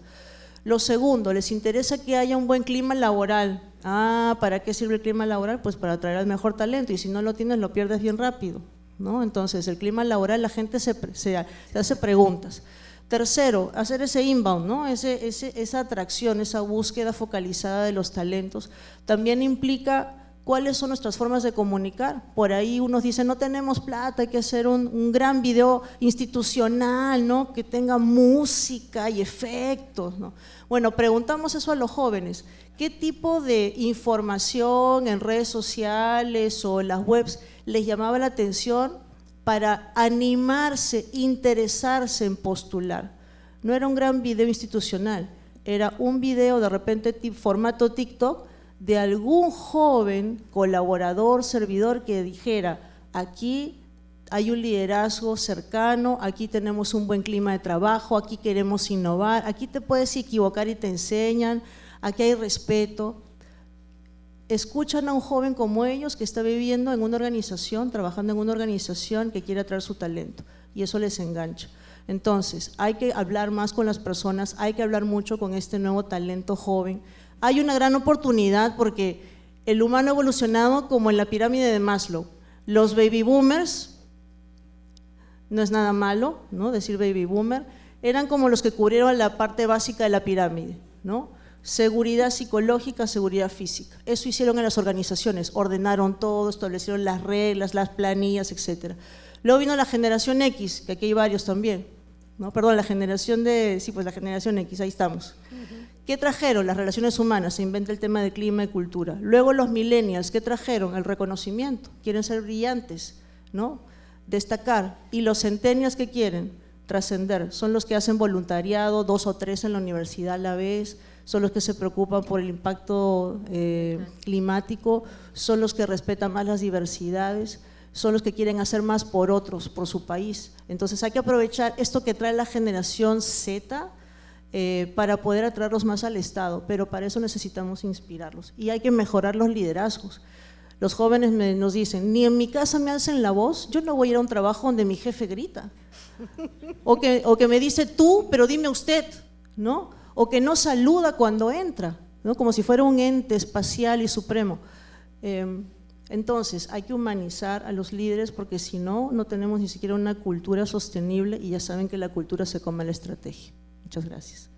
Lo segundo, les interesa que haya un buen clima laboral. ¿Para qué sirve el clima laboral? Pues para atraer al mejor talento, y si no lo tienes lo pierdes bien rápido, ¿no? Entonces el clima laboral, la gente se hace preguntas. Tercero, hacer ese inbound, ¿no? Esa atracción, esa búsqueda focalizada de los talentos, también implica cuáles son nuestras formas de comunicar. Por ahí unos dicen, no tenemos plata, hay que hacer un gran video institucional, ¿no? Que tenga música y efectos, ¿no? Bueno, preguntamos eso a los jóvenes. ¿Qué tipo de información en redes sociales o en las webs les llamaba la atención para animarse, interesarse en postular? No era un gran video institucional, era un video de repente formato TikTok de algún joven colaborador, servidor que dijera, aquí hay un liderazgo cercano, aquí tenemos un buen clima de trabajo, aquí queremos innovar, aquí te puedes equivocar y te enseñan, aquí hay respeto. Escuchan a un joven como ellos que está viviendo en una organización, trabajando en una organización que quiere atraer su talento, y eso les engancha. Entonces, hay que hablar más con las personas, hay que hablar mucho con este nuevo talento joven. Hay una gran oportunidad porque el humano ha evolucionado como en la pirámide de Maslow. Los baby boomers, no es nada malo, ¿no? Decir baby boomer, eran como los que cubrieron la parte básica de la pirámide, ¿no? Seguridad psicológica, seguridad física. Eso hicieron en las organizaciones, ordenaron todo, establecieron las reglas, las planillas, etc. Luego vino la generación X, que aquí hay varios también, ¿no? Perdón, la generación la generación X, ahí estamos. ¿Qué trajeron? Las relaciones humanas, se inventa el tema de clima y cultura. Luego los millennials, ¿qué trajeron? El reconocimiento, quieren ser brillantes, ¿no? Destacar. Y los centennials, ¿qué quieren? Trascender. Son los que hacen voluntariado, 2 o 3 en la universidad a la vez, son los que se preocupan por el impacto climático, son los que respetan más las diversidades, son los que quieren hacer más por otros, por su país. Entonces hay que aprovechar esto que trae la generación Z, para poder atraerlos más al Estado, pero para eso necesitamos inspirarlos y hay que mejorar los liderazgos. Los jóvenes nos dicen, ni en mi casa me alcen la voz, yo no voy a ir a un trabajo donde mi jefe grita, o que me dice tú, pero dime usted, ¿no? O que no saluda cuando entra, ¿no? Como si fuera un ente espacial y supremo. Entonces, hay que humanizar a los líderes porque si no, no tenemos ni siquiera una cultura sostenible y ya saben que la cultura se come la estrategia. Muchas gracias.